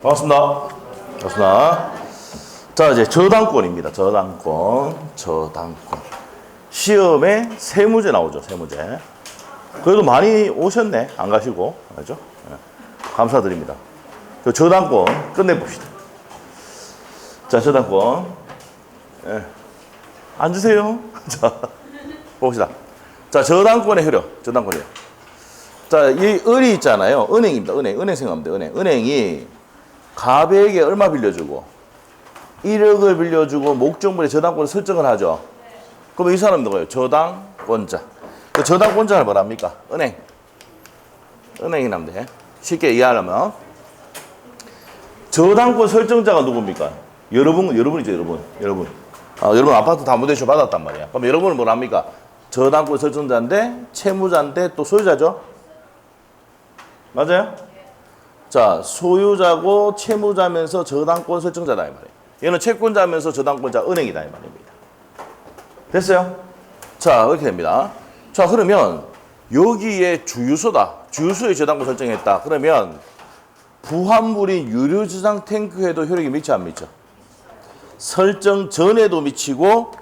반갑습니다. 반갑습니다. 자, 이제 저당권입니다. 저당권. 시험에 세 문제 나오죠, 세 문제. 그래도 많이 오셨네, 안 가시고. 알죠? 네. 감사드립니다. 저당권 끝내봅시다. 자, 저당권. 네. 앉으세요. 자, 봅시다. 자, 저당권의 효력. 저당권이요. 자, 이 을이 있잖아요. 은행입니다. 은행 생각하면 돼요. 은행이 갑에게 얼마 빌려주고 1억을 빌려주고 목적물의 저당권을 설정을 하죠. 그럼 이 사람은 누구예요? 저당권자. 그 저당권자를 뭐랍니까? 은행이 남대. 쉽게 이해하려면 저당권 설정자가 누굽니까? 여러분이죠, 여러분. 여러분 아파트 담보대출 받았단 말이야. 그럼 여러분은 뭐랍니까? 저당권 설정자인데 채무자인데 또 소유자죠. 맞아요? 자, 소유자고 채무자면서 저당권 설정자다 이 말이에요. 얘는 채권자면서 저당권자 은행이다 이 말입니다. 됐어요? 자, 이렇게 됩니다. 자, 그러면 여기에 주유소다. 주유소에 저당권 설정했다. 그러면 부합물인 유류저장 탱크에도 효력이 미치 안 미쳐? 설정 전에도 미치고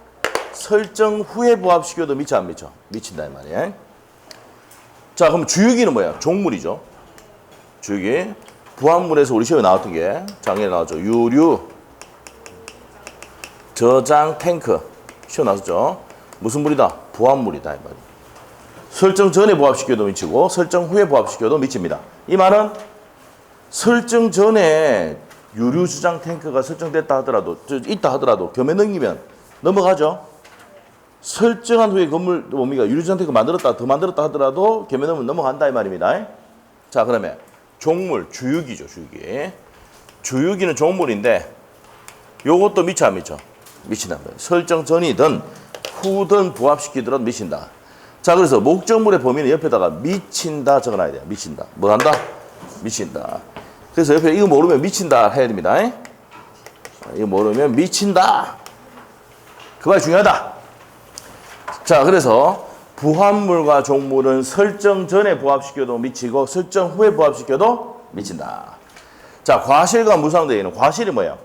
설정 후에 부합시켜도 미치 안 미쳐? 미친다 이 말이에요. 자, 그럼 주유기는 뭐야? 종물이죠. 주유기. 부합물에서 우리 시험에 나왔던 게 작년에 나왔죠. 유류 저장 탱크. 시험 나왔죠. 무슨 물이다? 부합물이다 이 말이에요. 설정 전에 부합시켜도 미치고 설정 후에 부합시켜도 미칩니다. 이 말은 설정 전에 유류 저장 탱크가 설정됐다 하더라도 있다 하더라도 겸해 넘기면 넘어가죠. 설정한 후에 건물 뭡니까? 유류 저장 탱크 더 만들었다 하더라도 겸해 넘으면 넘어간다 이 말입니다. 자, 그러면 종물, 주유기죠, 주유기. 주유기는 종물인데 요것도 미쳐 안 미쳐? 미친다. 설정 전이든 후든 부합시키더라도 미친다. 자, 그래서 목적물의 범위는 옆에다가 미친다 적어놔야 돼요. 미친다. 뭐 한다? 미친다. 그래서 옆에 이거 모르면 미친다 해야 됩니다. 이거 모르면 미친다. 그 말이 중요하다. 자, 그래서 부합물과 종물은 설정 전에 부합시켜도 미치고 설정 후에 부합시켜도 미친다. 자, 과실과 무상대위는 과실이 뭐예요?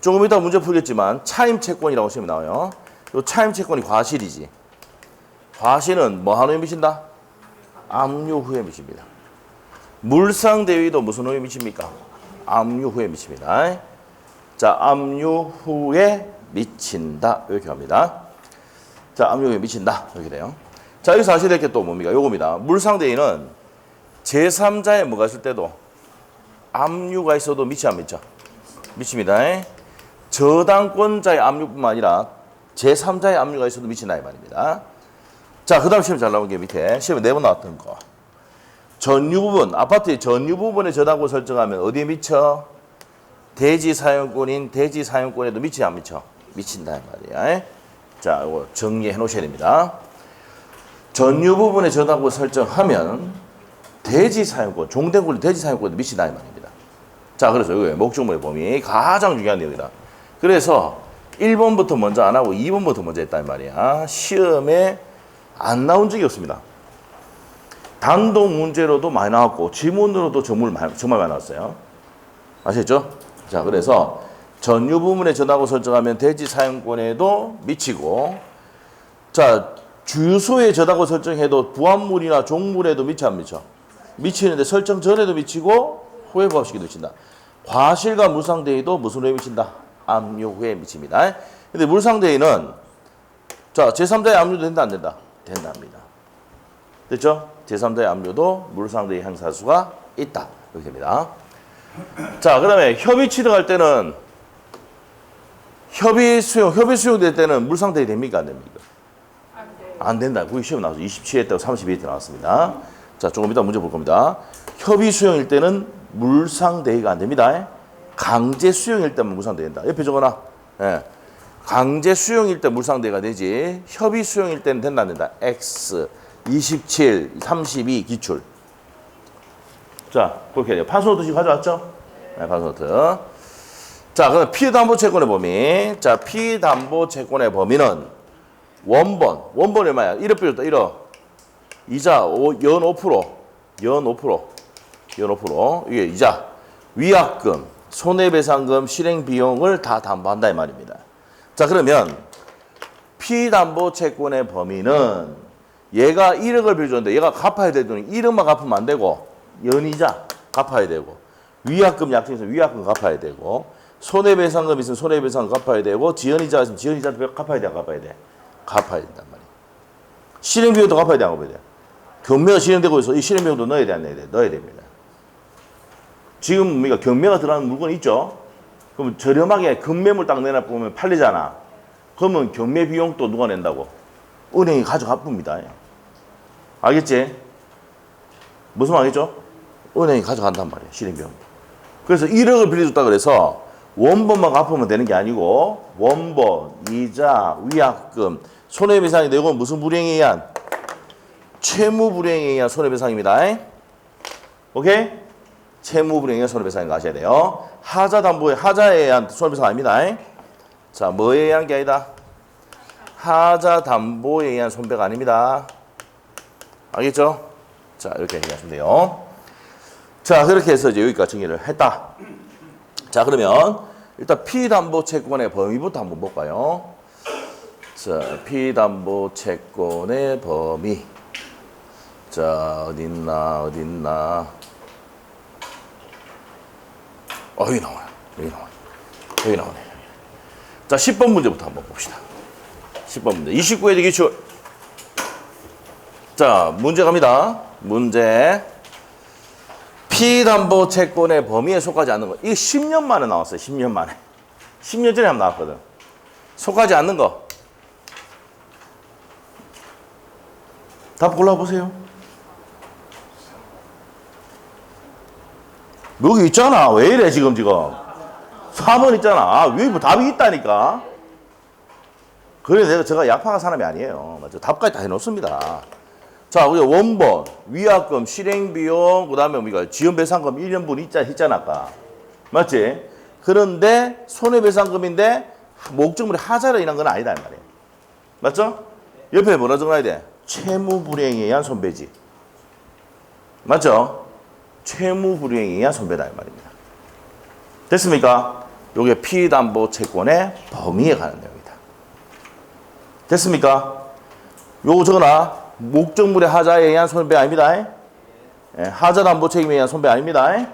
조금 이따 문제 풀겠지만 차임채권이라고 시험에 나와요. 이 차임채권이 과실이지. 과실은 뭐 하는 후에 미친다? 압류 후에 미칩니다. 물상대위도 무슨 후에 미칩니까? 압류 후에 미칩니다. 자, 압류 후에 미친다. 이렇게 합니다. 자, 압류에 미친다. 이렇게 돼요. 자, 여기서 아셔야 될 게 또 뭡니까? 요겁니다. 물상대위는 제3자에 뭐가 있을 때도 압류가 있어도 미치 안 미쳐? 미칩니다. 저당권자의 압류뿐만 아니라 제3자의 압류가 있어도 미친다 이 말입니다. 자, 그 다음 시험 잘 나온 게 밑에 시험에 4번 나왔던 거. 전유 부분, 아파트의 전유 부분에 저당권 설정하면 어디에 미쳐? 대지 사용권인 대지 사용권에도 미치 안 미쳐? 미친다 이 말이야. 자, 이거 정리해 놓으셔야 됩니다. 전유 부분에 저당권 설정하면 대지 사용권, 종된 권리 대지 사용권에도 미친다 이 말입니다. 자, 그래서 이거 목적물의 범위 가장 중요한 내용이다. 그래서 1번부터 먼저 안 하고 2번부터 먼저 했다 이 말이야. 시험에 안 나온 적이 없습니다. 단독 문제로도 많이 나왔고 지문으로도 정말 많이 나왔어요. 아시겠죠? 자, 그래서 전유 부분에 저당권 설정하면 대지 사용권에도 미치고, 자, 주유소에 저당권 설정해도 부합물이나 종물에도 미쳐 안 미쳐? 미치는데 설정 전에도 미치고 후에 부합시켜도 미친다. 과실과 물상대위도 무슨 후에 미친다? 압류 후에 미칩니다. 근데 물상대위는 자, 제3자의 압류도 된다 안 된다? 된답니다. 됐죠? 제3자의 압류도 물상대위 행사수가 있다. 이렇게 됩니다. 자, 그 다음에 협의 취득할 때는 협의 수용될 때는 물상대위 됩니까? 안 됩니까? 안 된다. 그게 시험 나와서 27회 때 32회 때 나왔습니다. 자, 조금 이따 문제 볼 겁니다. 협의 수용일 때는 물상대위가 안 됩니다. 강제 수용일 때만 물상대위 된다. 옆에 적어놔. 예. 강제 수용일 때 물상대위가 되지 협의 수용일 때는 된다 안 된다. X 27, 32 기출. 자, 그렇게 돼요. 판소노트 지금 가져왔죠? 네, 판소노트. 자, 그럼 피담보채권의 범위. 자, 피담보채권의 범위는 원본이 얼마야? 1억 빌렸다, 1억. 이자 연 5%. 이게 이자. 위약금, 손해배상금, 실행비용을 다 담보한다 이 말입니다. 자, 그러면 피담보채권의 범위는 얘가 1억을 빌려줬는데 얘가 갚아야 될 돈이 1억만 갚으면 안 되고 연이자 갚아야 되고 위약금 약정 있으면 위약금 갚아야 되고 손해배상금 있으면 손해배상금 갚아야 되고 지연이자 있으면 지연이자도 갚아야 돼, 안 갚아야 돼? 갚아야 된단 말이야. 실행비용도 갚아야 돼, 안 갚아야 돼? 경매가 진행되고 있어. 이 실행비용도 넣어야 돼, 안 넣어야 돼? 넣어야 됩니다. 지금 우리가 경매가 들어가는 물건이 있죠? 그럼 저렴하게 금매물 딱 내놔보면 팔리잖아. 그러면 경매 비용도 누가 낸다고? 은행이 가져갑니다. 알겠지? 무슨 말 알겠죠? 은행이 가져간단 말이야, 실행비용. 그래서 1억을 빌려줬다 그래서 원본만 갚으면 되는 게 아니고 원본, 이자, 위약금, 손해배상이 되고 무슨 불이행에 의한? 채무불이행에 의한 손해배상입니다. 오케이? 채무불이행에 의한 손해배상인 거 아셔야 돼요. 하자담보에 하자에 의한 손해배상 아닙니다. 자, 뭐에 의한 게 아니다? 하자담보에 의한 손배가 아닙니다. 알겠죠? 자, 이렇게 얘기하시면 돼요. 자, 그렇게 해서 이제 여기까지 정리를 했다. 자, 그러면 일단 피담보채권의 범위부터 한번 볼까요? 자, 피담보채권의 범위. 자, 어딨나. 여기 나와요. 여기 나오네. 자, 10번 문제부터 한번 봅시다. 10번 문제. 29회 대 기출. 자, 문제 갑니다. 문제. 피담보채권의 범위에 속하지 않는 거. 이거 10년 만에 나왔어요. 10년 만에. 10년 전에 한번 나왔거든. 속하지 않는 거. 답 골라보세요. 여기 있잖아. 왜 이래 지금. 4번 있잖아. 왜 뭐 답이 있다니까. 그래 제가 약파한 사람이 아니에요. 맞죠? 답까지 다 해놓습니다. 자, 우리가 원본, 위약금, 실행비용, 그 다음에 우리가 지연배상금 1년분 있잖아, 아까. 맞지? 그런데 손해배상금인데 목적물이 하자로 인한 건 아니다, 이 말이에요. 맞죠? 옆에 뭐라 적어야 돼? 채무불이행에 의한 손배지. 맞죠? 채무불이행에 의한 손배다, 이 말입니다. 됐습니까? 요게 피담보채권의 범위에 관한 내용이다. 됐습니까? 요거 적어놔. 목적물의 하자에 의한 손배 아닙니다. 예, 하자담보 책임에 의한 손배 아닙니다.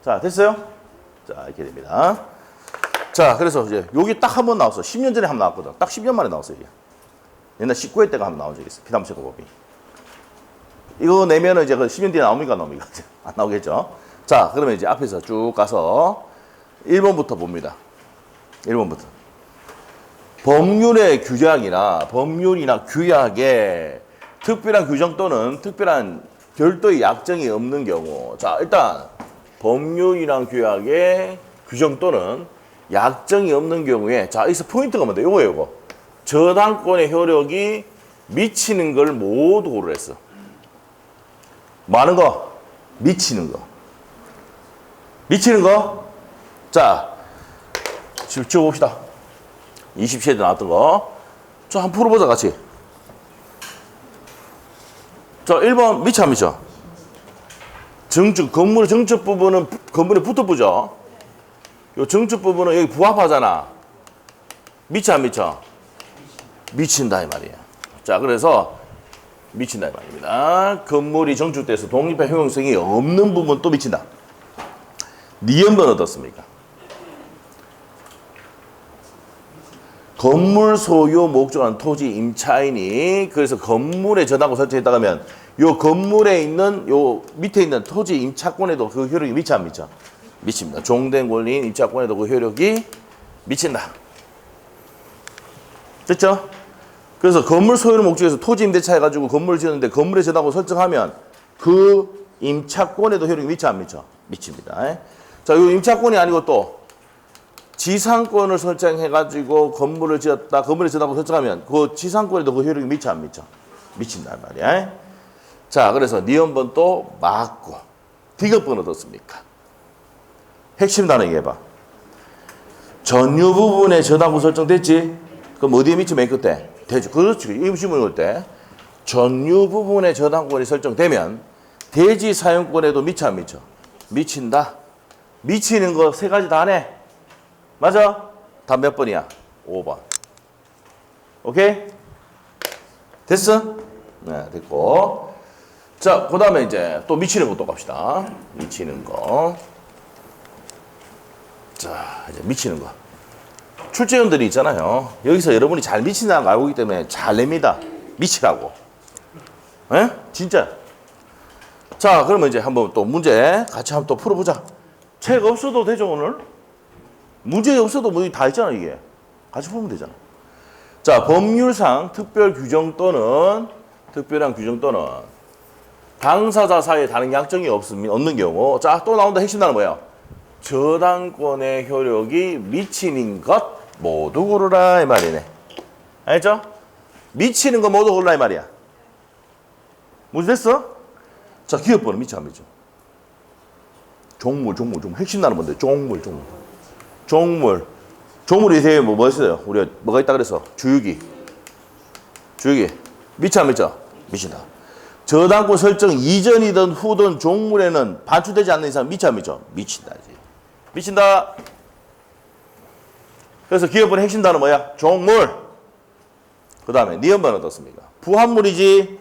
자, 됐어요? 자, 이렇게 됩니다. 자, 그래서 이제 여기 딱 한 번 나왔어. 10년 전에 한 번 나왔거든. 딱 10년 만에 나왔어요. 이게. 옛날 19회 때가 한 번 나온 적이 있어. 피담보채권법이. 이거 내면은 이제 그 10년 뒤에 나옵니까? 안 나오겠죠? 자, 그러면 이제 앞에서 쭉 가서 1번부터 봅니다. 1번부터. 법률의 규약이나 법률이나 규약에 특별한 규정 또는 특별한 별도의 약정이 없는 경우. 자, 일단 법률이랑 규약에 규정 또는 약정이 없는 경우에 자, 여기서 포인트가 뭔데? 요거. 저당권의 효력이 미치는 걸 모두 고르라 했어. 많은 거, 미치는 거. 미치는 거. 자, 지금 지워봅시다. 20시에 나왔던 거. 자, 한번 풀어보자, 같이. 자, 1번 미쳐 안 미쳐? 건물의 정축 부분은 건물에 붙어보죠. 요 정축 부분은 여기 부합하잖아. 미쳐 안 미쳐? 미친다 이 말이야. 자, 그래서 미친다 이 말입니다. 건물이 정축돼서 독립의 효용성이 없는 부분 또 미친다. 니은번 어떻습니까? 건물 소유 목적은 토지 임차인이 그래서 건물에 저당권 설정했다가 하면 요 건물에 있는 요 밑에 있는 토지 임차권에도 그 효력이 미쳐 안 미쳐? 미칩니다. 종된 권리인 임차권에도 그 효력이 미친다. 됐죠? 그래서 건물 소유를 목적에서 토지 임대차 해가지고 건물을 지었는데 건물에 저당권 설정하면 그 임차권에도 효력이 미쳐 안 미쳐? 미칩니다. 자, 요 임차권이 아니고 또 지상권을 설정해가지고 건물을 지었다, 건물에 지었다고 설정하면 그 지상권에도 그 효력이 미쳐 안 미쳐? 미친단 말이야. 자, 그래서 니은번 또 맞고 디귿번 어떻습니까? 핵심 단어 얘기해봐. 전유 부분에 저당권 설정됐지? 그럼 어디에 미치면 그때? 되죠. 그렇지. 임시물 올 때 전유 부분에 저당권이 설정되면 대지 사용권에도 미쳐 안 미쳐? 미친다. 미치는 거 세 가지 다 하네. 맞아? 답 몇 번이야? 5번. 오케이? 됐어? 네, 됐고. 자, 그 다음에 이제 또 미치는 거 또 갑시다. 미치는 거. 자, 이제 미치는 거. 출제위원들이 있잖아요. 여기서 여러분이 잘 미친다는 거 알고 있기 때문에 잘 냅니다. 미치라고. 예? 진짜. 자, 그러면 이제 한번 또 문제 같이 한번 또 풀어보자. 책 없어도 되죠, 오늘? 문제 없어도 뭐 다 있잖아, 이게. 같이 풀면 되잖아. 자, 법률상 특별한 규정 또는 당사자 사이에 다른 약정이 없는 경우. 자, 또 나온다. 핵심 단어 뭐야? 저당권의 효력이 미치는 것 모두 고르라 이 말이네. 알죠? 미치는 거 모두 고르라 이 말이야. 무슨 됐어? 자, 기업번호 미치 안 미쳐? 종물. 핵심 단어 뭔데? 종물이 되게 뭐 있어요? 우리가 뭐가 있다 그래서 주유기. 미치 안 미쳐? 미친다. 저당권 설정 이전이든 후든 종물에는 반출되지 않는 이상 미치 안 미쳐? 미친다. 미친다. 그래서 기업번호 핵심 단어 뭐야? 종물. 그 다음에 니은번호 어떻습니까? 부합물이지.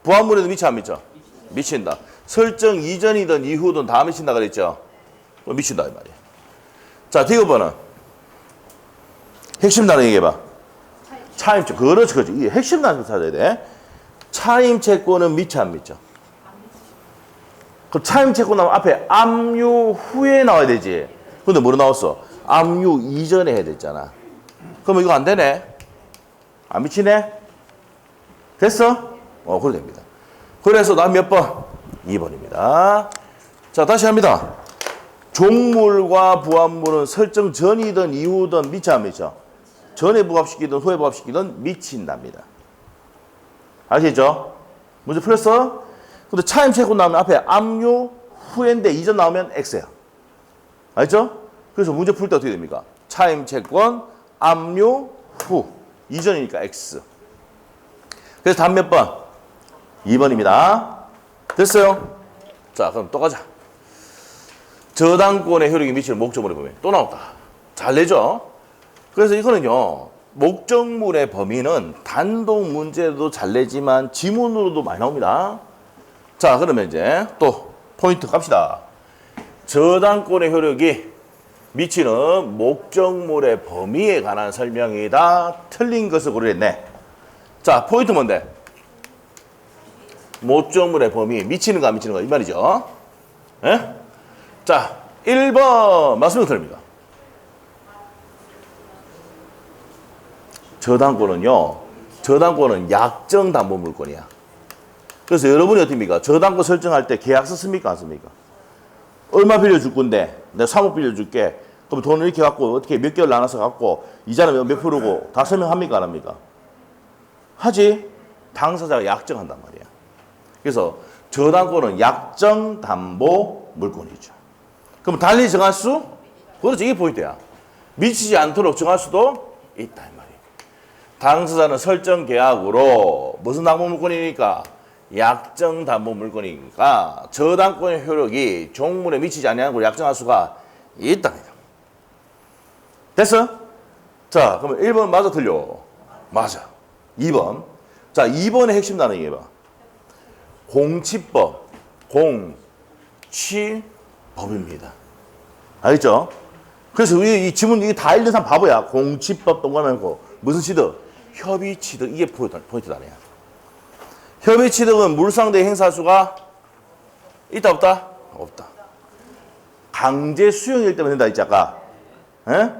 부합물에도 미치 안 미쳐? 미친다. 설정 이전이든 이후든 다 미친다 그랬죠? 미친다 이 말이야. 자, 디귿번호 핵심 단어 얘기해봐. 차임채. 그렇지. 이게 핵심 단어 찾아야 돼. 차임채권은 미치 안 미쳐? 그 차임채권 나오면 앞에 압류 후에 나와야 되지. 근데 뭐로 나왔어? 압류 이전에 해야 됐잖아. 그러면 이거 안 되네. 안 미치네? 됐어? 그래 됩니다. 그래서 난 몇 번? 2번입니다. 자, 다시 합니다. 종물과 부합물은 설정 전이든 이후든 미치 안 미쳐? 전에 부합시키든 후에 부합시키든 미친답니다. 아시겠죠? 문제 풀렸어? 근데 차임채권 나오면 앞에 압류 후인데 이전 나오면 X야. 알죠? 그래서 문제 풀 때 어떻게 됩니까? 차임채권 압류 후 이전이니까 X. 그래서 답 몇 번? 2번입니다. 됐어요? 자, 그럼 또 가자. 저당권의 효력이 미치는 목적물에 보면 또 나온다. 잘 내죠? 그래서 이거는요. 목적물의 범위는 단독 문제도 잘 내지만 지문으로도 많이 나옵니다. 자, 그러면 이제 또 포인트 갑시다. 저당권의 효력이 미치는 목적물의 범위에 관한 설명이다. 틀린 것을 고르랬네. 자, 포인트 뭔데? 목적물의 범위, 미치는 거 안 미치는 거 이 말이죠. 예? 자, 1번 맞으면 틀립니다. 저당권은 약정 담보 물건이야. 그래서 여러분이 어떻습니까? 저당권 설정할 때 계약서 씁니까? 안 씁니까? 얼마 빌려줄 건데 내가 3억 빌려줄게. 그럼 돈을 이렇게 갖고 어떻게 몇 개월 나눠서 갖고 이자는 몇 프로고 다 설명합니까? 안 합니까? 하지. 당사자가 약정한단 말이야. 그래서 저당권은 약정 담보 물건이죠. 그럼 달리 정할 수? 그렇지. 이게 포인트야. 미치지 않도록 정할 수도 있다 이 말이야. 당사자는 설정 계약으로 무슨 담보 물건이니까 약정 담보 물건이니까 저당권의 효력이 종물에 미치지 않는 걸 약정할 수가 있답니다. 됐어? 자, 그러면 1번 맞아 틀려? 맞아. 2번. 자, 2번의 핵심 단어 얘기해봐. 공치법. 공치법입니다. 알겠죠? 그래서 이 지문 이게 다 읽는 사람 바보야. 공치법 동그라미고 무슨 취득? 협의 취득. 이게 포인트 단어야. 협의 취득은 물상대 행사할 수가 있다 없다? 없다. 강제 수용일 때만 된다 했지 아까. 에?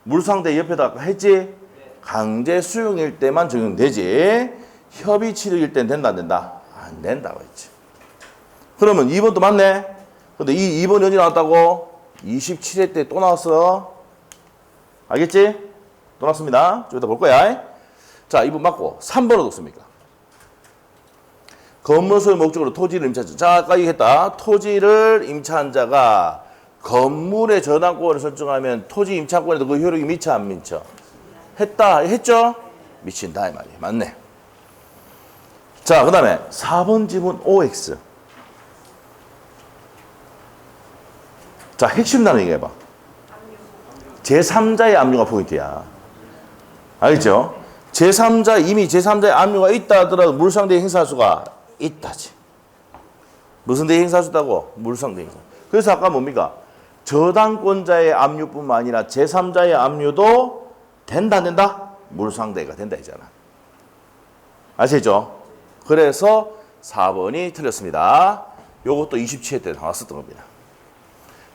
물상대 옆에다 했지? 강제 수용일 때만 적용되지. 협의 취득일 땐 된다 안 된다? 안 된다고 했지. 그러면 2번도 맞네. 근데 이 2번이 언제 나왔다고? 27회 때 또 나왔어. 알겠지? 또 나왔습니다. 좀 이따 볼 거야. 자, 2번 맞고 3번 어떻습니까? 건물소유 목적으로 토지를 임차한 자. 자, 아까 얘기했다. 토지를 임차한 자가 건물의 저당권을 설정하면 토지 임차권에도 그 효력이 미쳐 안 미쳐? 했죠? 미친다 이 말이에요. 맞네. 자, 그 다음에 4번 지문 OX. 자, 핵심 단어 얘기해봐. 제3자의 압류가 포인트야. 알겠죠? 이미 제3자의 압류가 있다 하더라도 물상대에 행사할 수가 있다지. 무슨 대에 행사할 수 있다고? 물상대 행사. 그래서 아까 뭡니까? 저당권자의 압류뿐만 아니라 제3자의 압류도 된다 안 된다? 물상대가 된다 했잖아. 아시죠? 그래서 4번이 틀렸습니다. 요것도 27회 때 나왔었던 겁니다.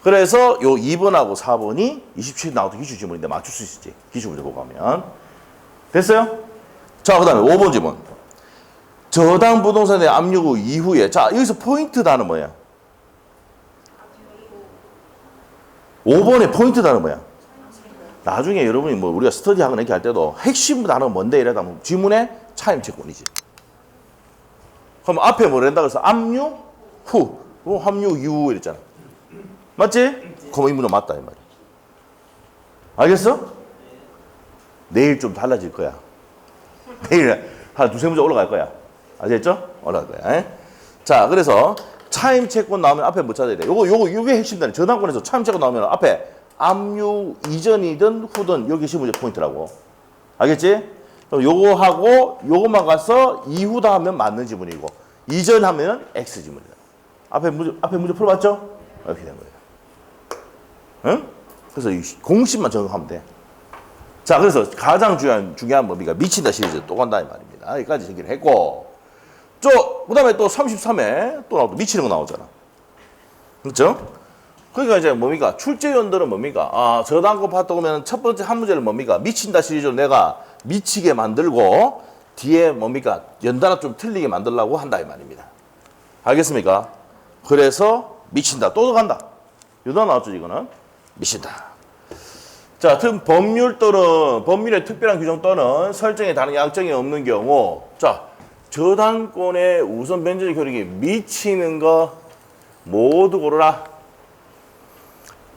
그래서 요 2번하고 4번이 27회 나왔던 기출지문인데 맞출 수 있을지. 기출문제 보고 하면. 됐어요? 자, 그 다음에 5번 지문. 저당 부동산의 압류 이후에. 자, 여기서 포인트 단어 뭐야? 5번의 포인트 단어 뭐야? 나중에 여러분이 뭐 우리가 스터디 하거나 이렇게 할 때도 핵심 단어가 뭔데 이러다 보면 지문에 차임채권이지. 그럼 앞에 뭐 낸다 그래서 압류 후, 합류 이후 이랬잖아. 맞지? 그럼 이 문은 맞다 이 말이야. 알겠어? 내일 좀 달라질 거야. 내일 한 두세 문제 올라갈 거야. 아시겠죠? 올라갈 거야. 에? 자, 그래서 차임채권 나오면 앞에 뭐 찾아야 돼? 요게 핵심 단어. 저당권에서 차임채권 나오면 앞에 압류 이전이든 후든 여기 시문제 포인트라고. 알겠지? 그럼 요거하고 요것만 가서 이후다 하면 맞는 지문이고 이전 하면 X 지문이다. 앞에 문제 풀어봤죠? 이렇게 된 거예요. 응? 그래서 이 공식만 적용하면 돼. 자, 그래서 가장 중요한 뭡니까? 미친다 시리즈 또 간다 이 말입니다. 여기까지 얘기를 했고, 그 다음에 또 33회 또 나오고 미치는 거 나오잖아. 그렇죠? 그러니까 이제 뭡니까? 출제위원들은 뭡니까? 아, 저당권 파트 오면 첫 번째 한 문제는 뭡니까? 미친다 시리즈로 내가 미치게 만들고 뒤에 뭡니까? 연달아 좀 틀리게 만들려고 한다 이 말입니다. 알겠습니까? 그래서 미친다. 또 간다. 요단 나왔죠, 이거는? 미친다. 자, 법률 또는 법률의 특별한 규정 또는 설정에 다른 약정이 없는 경우, 자, 저당권의 우선 변제적 효력이 미치는 거 모두 고르라.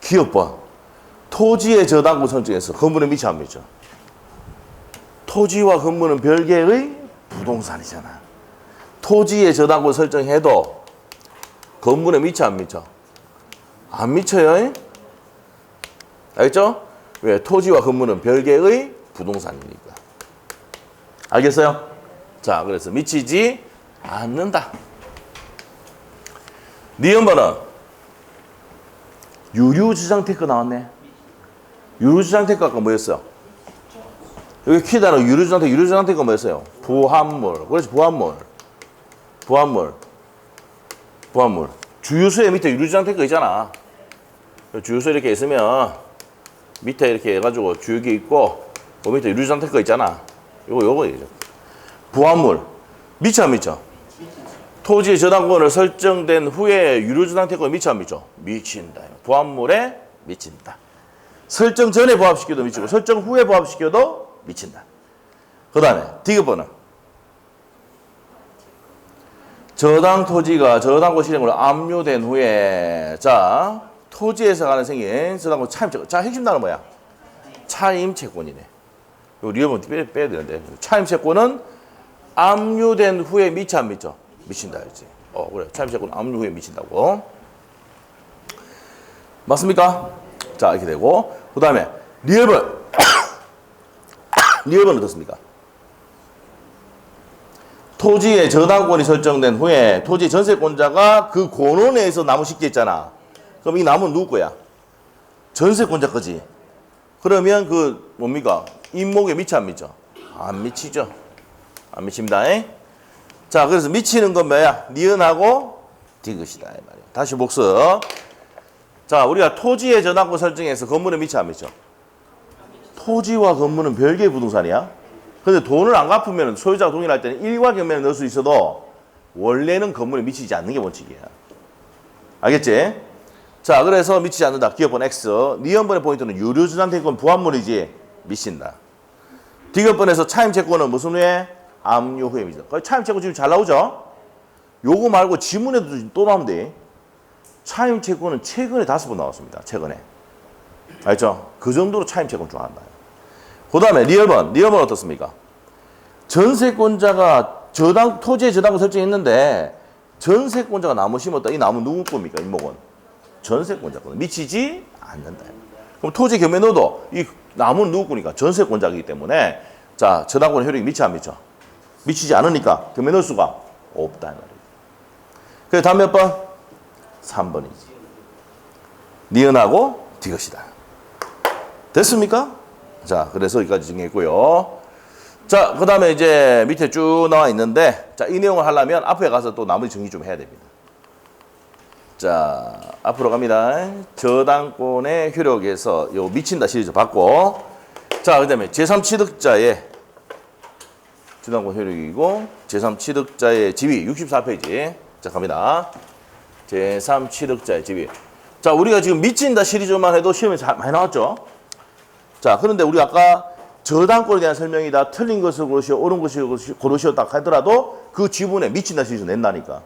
기업번. 토지의 저당권 설정에서 건물에 미치 안 미쳐? 토지와 건물은 별개의 부동산이잖아. 토지의 저당권 설정해도 건물에 미쳐 안 미쳐? 안 미쳐요. 알겠죠? 왜? 토지와 건물은 별개의 부동산이니까. 알겠어요? 자, 그래서 미치지 않는다. 니은번은 유류주장테크 나왔네. 유류주장테크 아까 뭐였어? 여기 키단어 유류주장테크가 뭐였어요? 부합물. 그렇지, 부합물. 주유소에 밑에 유류주장테크 있잖아. 주유소 이렇게 있으면 밑에 이렇게 해가지고 주유기 있고 그 밑에 유류주장테크 있잖아. 요거 얘기죠. 부합물. 미쳐 안 미쳐? 토지의 저당권을 설정된 후에 유류주장테크가 미쳐 안 미쳐? 미친다. 부합물에 미친다. 설정 전에 부합시켜도 미치고 설정 후에 부합시켜도 미친다. 그 다음에 디귿번은 저당 토지가 저당권 실행으로 압류된 후에 자 토지에서 가는 생긴 저당권 차임채권. 자, 핵심 단어 뭐야? 차임채권이네. 요 리얼은 빼야 되는데 차임채권은 압류된 후에 미쳐 안 미쳐? 미친다 했지. 그래. 차임채권 압류 후에 미친다고. 맞습니까? 자, 이렇게 되고 그 다음에 리얼번. 리얼번은 어떻습니까? 토지의 저당권이 설정된 후에 토지 전세권자가 그 권원에서 나무 식재했잖아. 그럼 이 나무는 누구 거야? 전세권자 거지. 그러면 그 뭡니까? 임목에 미쳐 안 미쳐? 안 미치죠. 안 미칩니다. 자, 그래서 미치는 건 뭐야? 니은하고 디귿이다 이 말이야. 다시 복습. 자, 우리가 토지의 저당권 설정에서 건물에 미쳐 안 미쳐? 토지와 건물은 별개의 부동산이야. 근데 돈을 안 갚으면 소유자가 동일할 때는 일과 경매를 넣을 수 있어도 원래는 건물에 미치지 않는 게 원칙이야. 알겠지? 자, 그래서 미치지 않는다. 기업번 X. 니은번의 포인트는 유류주장테크권 부합물이지 미친다. 디귿번에서 차임채권은 무슨 후에? 압류 후에 미친다. 차임채권 지금 잘 나오죠? 요거 말고 지문에도 또 나오면 돼. 차임채권은 최근에 5번 나왔습니다. 최근에. 알죠? 그 정도로 차임채권 좋아한다. 그 다음에 리얼번 어떻습니까? 전세권자가 토지의 저당권 설정했는데 전세권자가 나무 심었다. 이 나무 누구 겁니까? 임목은 전세권자거든. 미치지 않는다. 그럼 토지 경매 넣어도 이 나무는 누구 거니까 전세권자이기 때문에 자, 저당권 효력이 미치 안 미쳐? 미치지 않으니까 경매 넣을 수가 없다. 그래서 다음 몇 번? 3번이지. 니은하고 디귿이다. 됐습니까? 자, 그래서 여기까지 정리했고요. 자, 그 다음에 이제 밑에 쭉 나와 있는데, 자, 이 내용을 하려면 앞에 가서 또 나머지 정리 좀 해야 됩니다. 자, 앞으로 갑니다. 저당권의 효력에서 요 미친다 시리즈 받고, 자, 그 다음에 제3취득자의 저당권 효력이고, 제3취득자의 지위 64페이지. 자, 갑니다. 제3취득자의 지위. 자, 우리가 지금 미친다 시리즈만 해도 시험에 많이 나왔죠? 자, 그런데 우리 아까 저당권에 대한 설명이다. 틀린 것을 고르시오, 옳은 것을 고르시오 딱 하더라도 그 지분에 미친다 시리즈 낸다니까.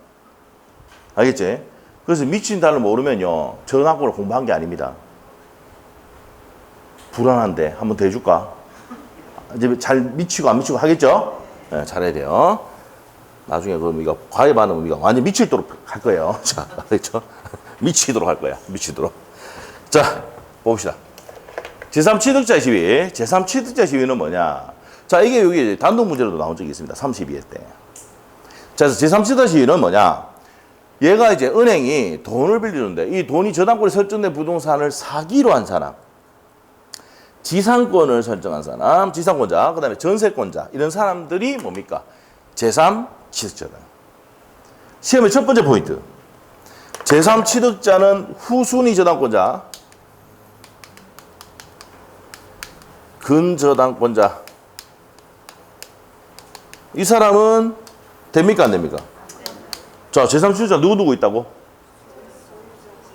알겠지? 그래서 미친다를 모르면요, 저당권을 공부한 게 아닙니다. 불안한데 한번 더 해줄까? 이제 잘 미치고 안 미치고 하겠죠? 네, 잘해야 돼요. 나중에 그럼 우리가 과외반은 우리가 완전 미치도록 할 거예요. 자, 알겠죠? 미치도록 할 거야. 미치도록. 자, 봅시다. 제3취득자 시위. 제3취득자 시위는 뭐냐? 자, 이게 여기 단독 문제로도 나온 적이 있습니다. 32회 때. 자, 그래서 제3취득자 시위는 뭐냐? 얘가 이제 은행이 돈을 빌려주는데 이 돈이 저당권에 설정된 부동산을 사기로 한 사람, 지상권을 설정한 사람, 지상권자, 그 다음에 전세권자, 이런 사람들이 뭡니까? 제3취득자다. 시험의 첫 번째 포인트. 제3취득자는 후순위 저당권자, 근저당권자. 이 사람은 됩니까? 안 됩니까? 자, 제3취득자 누구 있다고?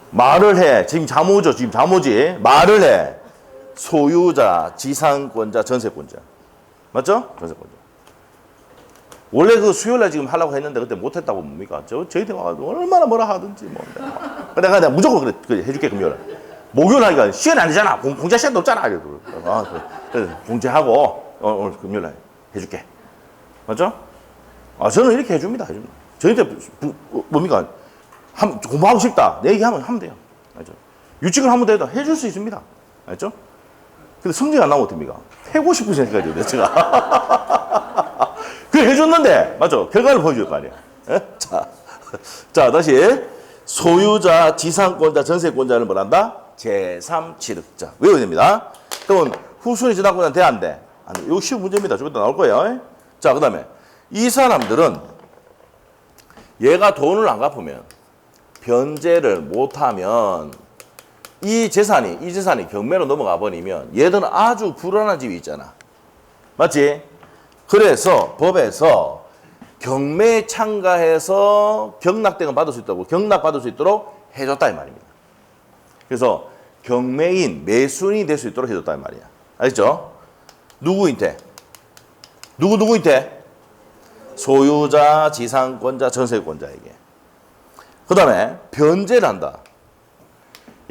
말을 해. 지금 자모죠. 지금 자모지. 말을 해. 소유자, 지상권자, 전세권자. 맞죠? 전세권자. 원래 그 수요일날 지금 하려고 했는데 그때 못했다고 뭡니까? 저희한테 와가지고 얼마나 뭐라 하든지 뭐. 내가 무조건 그래 해줄게, 금요일. 목요일 하니까 시간 안 되잖아. 공제 시간도 없잖아. 그래, 공제하고 오늘 금요일날 해줄게. 맞죠? 아, 저는 이렇게 해줍니다. 저희한테 뭡니까? 공부하고 싶다. 내 얘기하면 하면 돼요. 알죠? 유치를 하면 돼도 해줄 수 있습니다. 알죠? 근데 성적이 안 나오면 어떡합니까? 해고 싶으시니까 해야 돼요, 제가. 그래, 해줬는데, 맞죠? 결과를 보여줄 거 아니에요. 자, 다시. 소유자, 지상권자, 전세권자를 뭘 한다? 제3취득자. 외워야 됩니다. 그러면 후순위 저당권자는 돼, 안 돼? 안 돼. 이거 쉬운 문제입니다. 좀 이따 나올 거예요. 자, 그 다음에 이 사람들은 얘가 돈을 안 갚으면, 변제를 못하면 이 재산이 경매로 넘어가 버리면 얘들은 아주 불안한 집이 있잖아. 맞지? 그래서 법에서 경매에 참가해서 경락대금 받을 수 있다고, 경락받을 수 있도록 해줬다 이 말입니다. 그래서 경매인, 매수인이 될 수 있도록 해줬다 이 말이야. 알겠죠? 누구인테? 누구인테? 소유자, 지상권자, 전세권자에게. 그 다음에 변제를 한다.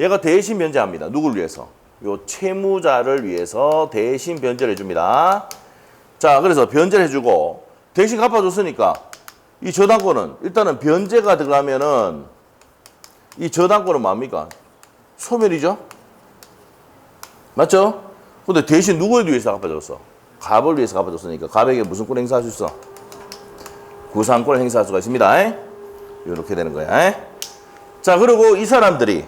얘가 대신 변제합니다. 누굴 위해서? 요 채무자를 위해서 대신 변제를 해줍니다. 자, 그래서 변제를 해주고 대신 갚아줬으니까 이 저당권은 일단은 변제가 들어가면은 이 저당권은 뭡니까? 소멸이죠? 맞죠? 근데 대신 누구를 위해서 갚아줬어? 갑을 위해서 갚아줬으니까 갑에게 무슨 권 행사할 수 있어? 구상권을 행사할 수가 있습니다. 이렇게 되는 거야. 자, 그리고 이 사람들이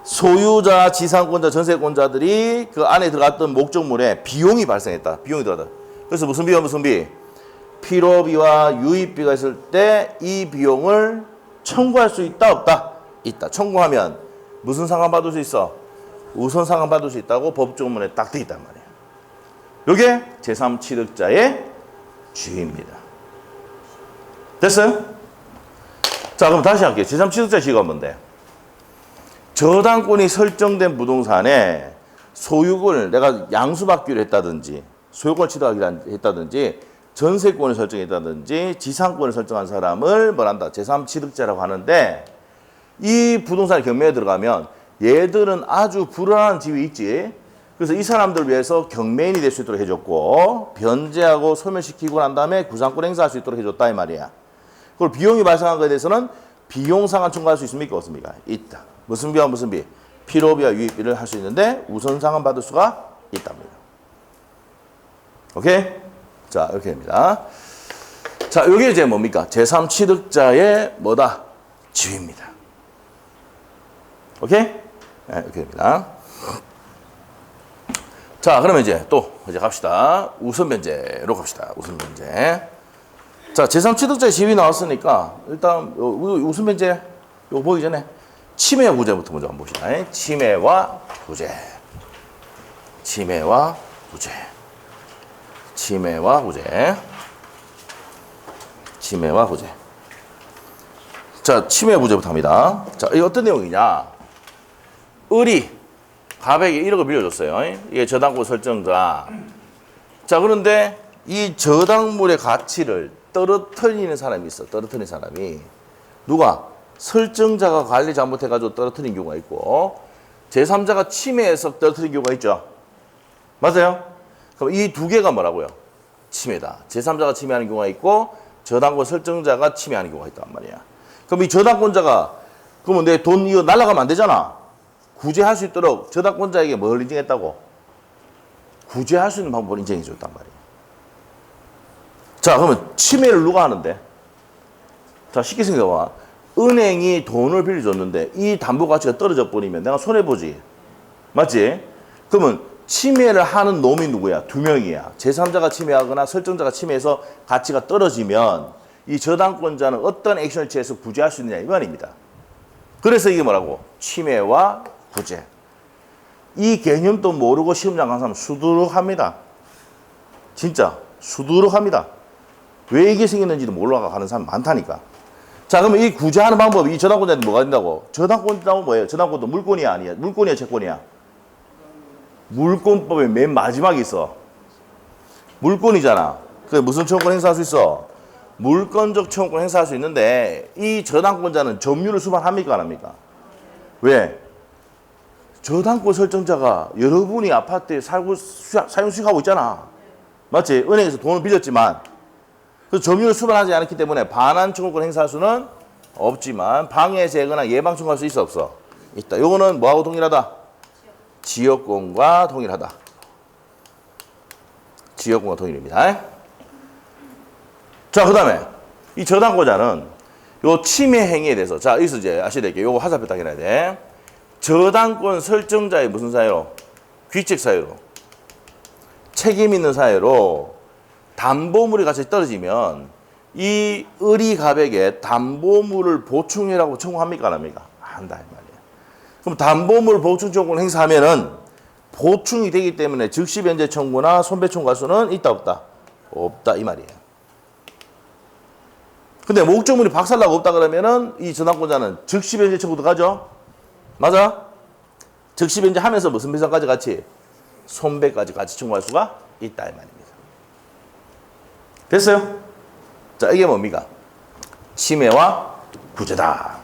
소유자, 지상권자, 전세권자들이 그 안에 들어갔던 목적물에 비용이 발생했다. 비용이 들어갔다. 그래서 무슨 비? 필요비와 유입비가 있을 때 이 비용을 청구할 수 있다, 없다? 있다. 청구하면 무슨 상환받을 수 있어? 우선 상환받을 수 있다고 법조문에 딱 돼 있단 말이에요. 이게 제3취득자의 주의입니다. 됐어요? 자, 그럼 다시 할게요. 제3취득자 지위가 뭔데? 저당권이 설정된 부동산에 소유권을 내가 양수받기로 했다든지, 소유권을 취득하기로 했다든지, 전세권을 설정했다든지, 지상권을 설정한 사람을 뭐란다? 제3취득자라고 하는데, 이 부동산 경매에 들어가면 얘들은 아주 불안한 집이 있지. 그래서 이 사람들을 위해서 경매인이 될 수 있도록 해줬고, 변제하고 소멸시키고 난 다음에 구상권 행사할 수 있도록 해줬다 이 말이야. 그리고 비용이 발생한 것에 대해서는 비용 상환 청구할 수 있습니까? 없습니까? 있다. 무슨 비와 무슨 비? 필요비와 유익비를 할 수 있는데 우선상은 받을 수가 있답니다. 오케이? 자, 이렇게 됩니다. 자, 요게 이제 뭡니까? 제3취득자의 뭐다? 지위입니다. 오케이? 네, 이렇게 됩니다. 자, 그러면 이제 또 이제 갑시다. 우선변제로 갑시다. 우선변제. 자, 제3취득자의 지위 나왔으니까 일단 우선변제 요거 보기 전에 침해와 구제부터 먼저 한번 봅시다. 침해와 구제. 침해와 구제. 침해와 구제. 침해와 구제. 자, 침해 구제부터 합니다. 자, 이게 어떤 내용이냐? 을이 갑에게 1억을 빌려줬어요. 이게 저당권 설정자. 자, 그런데 이 저당물의 가치를 떨어뜨리는 사람이 있어. 떨어뜨리는 사람이. 누가? 설정자가 관리 잘못해가지고 떨어뜨린 경우가 있고, 제3자가 침해해서 떨어뜨린 경우가 있죠. 맞아요? 그럼 이 두 개가 뭐라고요? 침해다. 제3자가 침해하는 경우가 있고, 저당권 설정자가 침해하는 경우가 있단 말이야. 그럼 이 저당권자가, 그러면 내 돈 이거 날라가면 안 되잖아. 구제할 수 있도록 저당권자에게 뭘 인정했다고? 구제할 수 있는 방법을 인정해 줬단 말이야. 자, 그러면 침해를 누가 하는데? 자, 쉽게 생각해봐. 은행이 돈을 빌려줬는데 이 담보 가치가 떨어져 버리면 내가 손해보지. 맞지? 그러면 침해를 하는 놈이 누구야? 두 명이야. 제3자가 침해하거나 설정자가 침해해서 가치가 떨어지면 이 저당권자는 어떤 액션을 취해서 구제할 수 있느냐 이 말입니다. 그래서 이게 뭐라고? 침해와 구제. 이 개념도 모르고 시험장 간 사람 수두룩합니다. 진짜 수두룩합니다. 왜 이게 생겼는지도 몰라가 가는 사람 많다니까. 자, 그러면 이 구제하는 방법이 이 저당권자한테 뭐가 된다고? 저당권자고 뭐예요? 저당권도 물권이야 아니야? 물권이야 채권이야? 물권법의 맨 마지막에 있어. 물권이잖아. 그게 무슨 청구권 행사할 수 있어? 물권적 청구권 행사할 수 있는데 이 저당권자는 점유를 수반합니까 안 합니까? 왜? 저당권 설정자가 여러분이 아파트에 살고 사용 수익하고 있잖아. 맞지? 은행에서 돈을 빌렸지만 그래서 점유를 수반하지 않았기 때문에 반환 청구권 행사할 수는 없지만 방해 제거나 예방 청구할 수 있어 없어? 있다. 요거는 뭐하고 동일하다? 지역권과 동일하다. 지역권과 동일입니다. 자, 그 다음에 이 저당권자는 요 침해 행위에 대해서 자, 여기서 이제 아셔야 될 게 요거 화살표 딱 해놔야 돼. 저당권 설정자의 무슨 사유로? 귀책 사유로. 책임 있는 사유로 담보물의 가치가 떨어지면 이 을이 갑에게 담보물을 보충해라고 청구합니까 안 합니까? 한다 이 말이에요. 그럼 담보물 보충 청구를 행사하면은 보충이 되기 때문에 즉시 변제 청구나 손배 청구할 수는 있다 없다? 없다 이 말이에요. 근데 목적물이 박살나고 없다 그러면은 이 저당권자는 즉시 변제 청구도 가죠? 맞아? 즉시 변제하면서 무슨 배상까지 같이? 손배까지 같이 청구할 수가 있다 이 말입니다. 됐어요? 자, 이게 뭡니까? 침해와 구제다.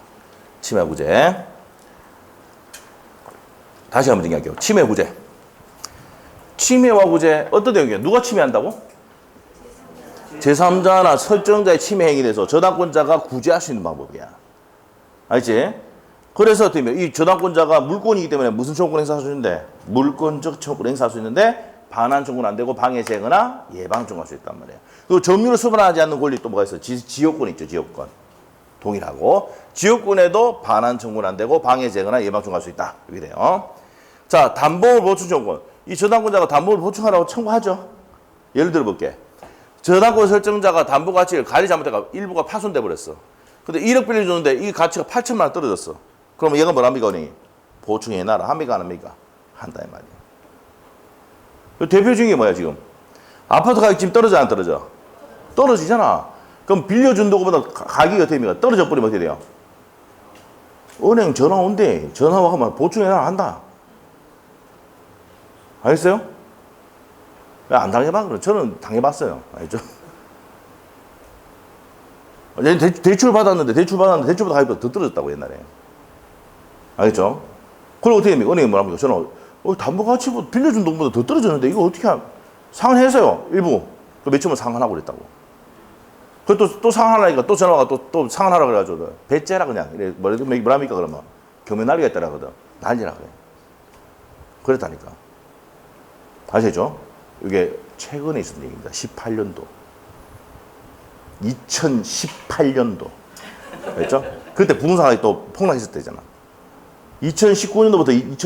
침해와 구제. 다시 한번 정리할게요. 침해, 구제. 침해와 구제, 어떤 내용이에요? 누가 침해한다고? 제3자나 설정자의 침해 행위에 대해서 저당권자가 구제할 수 있는 방법이야. 알지? 그래서 어떻게 보면 이 저당권자가 물권이기 때문에 무슨 청구권 행사할 수 있는데? 물권적 청구권 행사할 수 있는데 반환 청구는 안 되고 방해 제거나 예방 청구할 수 있단 말이에요. 그리고 점유를 수반하지 않는 권리 또 뭐가 있어요? 지역권 있죠, 지역권. 동일하고 지역권에도 반환 청구는 안 되고 방해 제거나 예방 청구할 수 있다. 이렇게 돼요. 자, 담보물 보충 청구권. 이 저당권자가 담보물 보충하라고 청구하죠. 예를 들어 볼게. 저당권 설정자가 담보 가치를 관리 잘못해가 일부가 파손돼 버렸어. 근데 1억 빌려주는데 이 가치가 8천만 원 떨어졌어. 그러면 얘가 뭐랍니까, 은행이? 보충해놔라. 합니까, 안 합니까? 한다, 이 말이야. 대표 중인 게 뭐야, 지금? 아파트 가격 지금 떨어져, 안 떨어져? 떨어지잖아. 그럼 빌려준 도구보다 가격이 어떻게 됩니까? 떨어져 버리면 어떻게 돼요? 은행 전화 온대. 전화 와가면 보충해놔라 한다. 알겠어요? 왜 안 당해봐? 그럼 저는 당해봤어요. 알죠? 대출 받았는데 대출보다 가격이 더 떨어졌다고 옛날에. 알겠죠? 그리고 어떻게 됩니까? 은행이 뭐랍니까? 저는 담보 가치 빌려준 돈보다 더 떨어졌는데 이거 어떻게 상환했어요. 일부. 그 몇 천만 상환하고 그랬다고. 또 상환하니까 또 전화가 또 상환하라 그래가지고 배째라 그냥. 이래 뭐랍니까 그러면? 교면 난리가 있더라거든. 난리라 그래. 그랬다니까. 아시죠? 이게 최근에 있었던 얘기입니다. 18년도. 2018년도. 그랬죠? 그때 부동산이 또 폭락했을 때잖아. 2019년도부터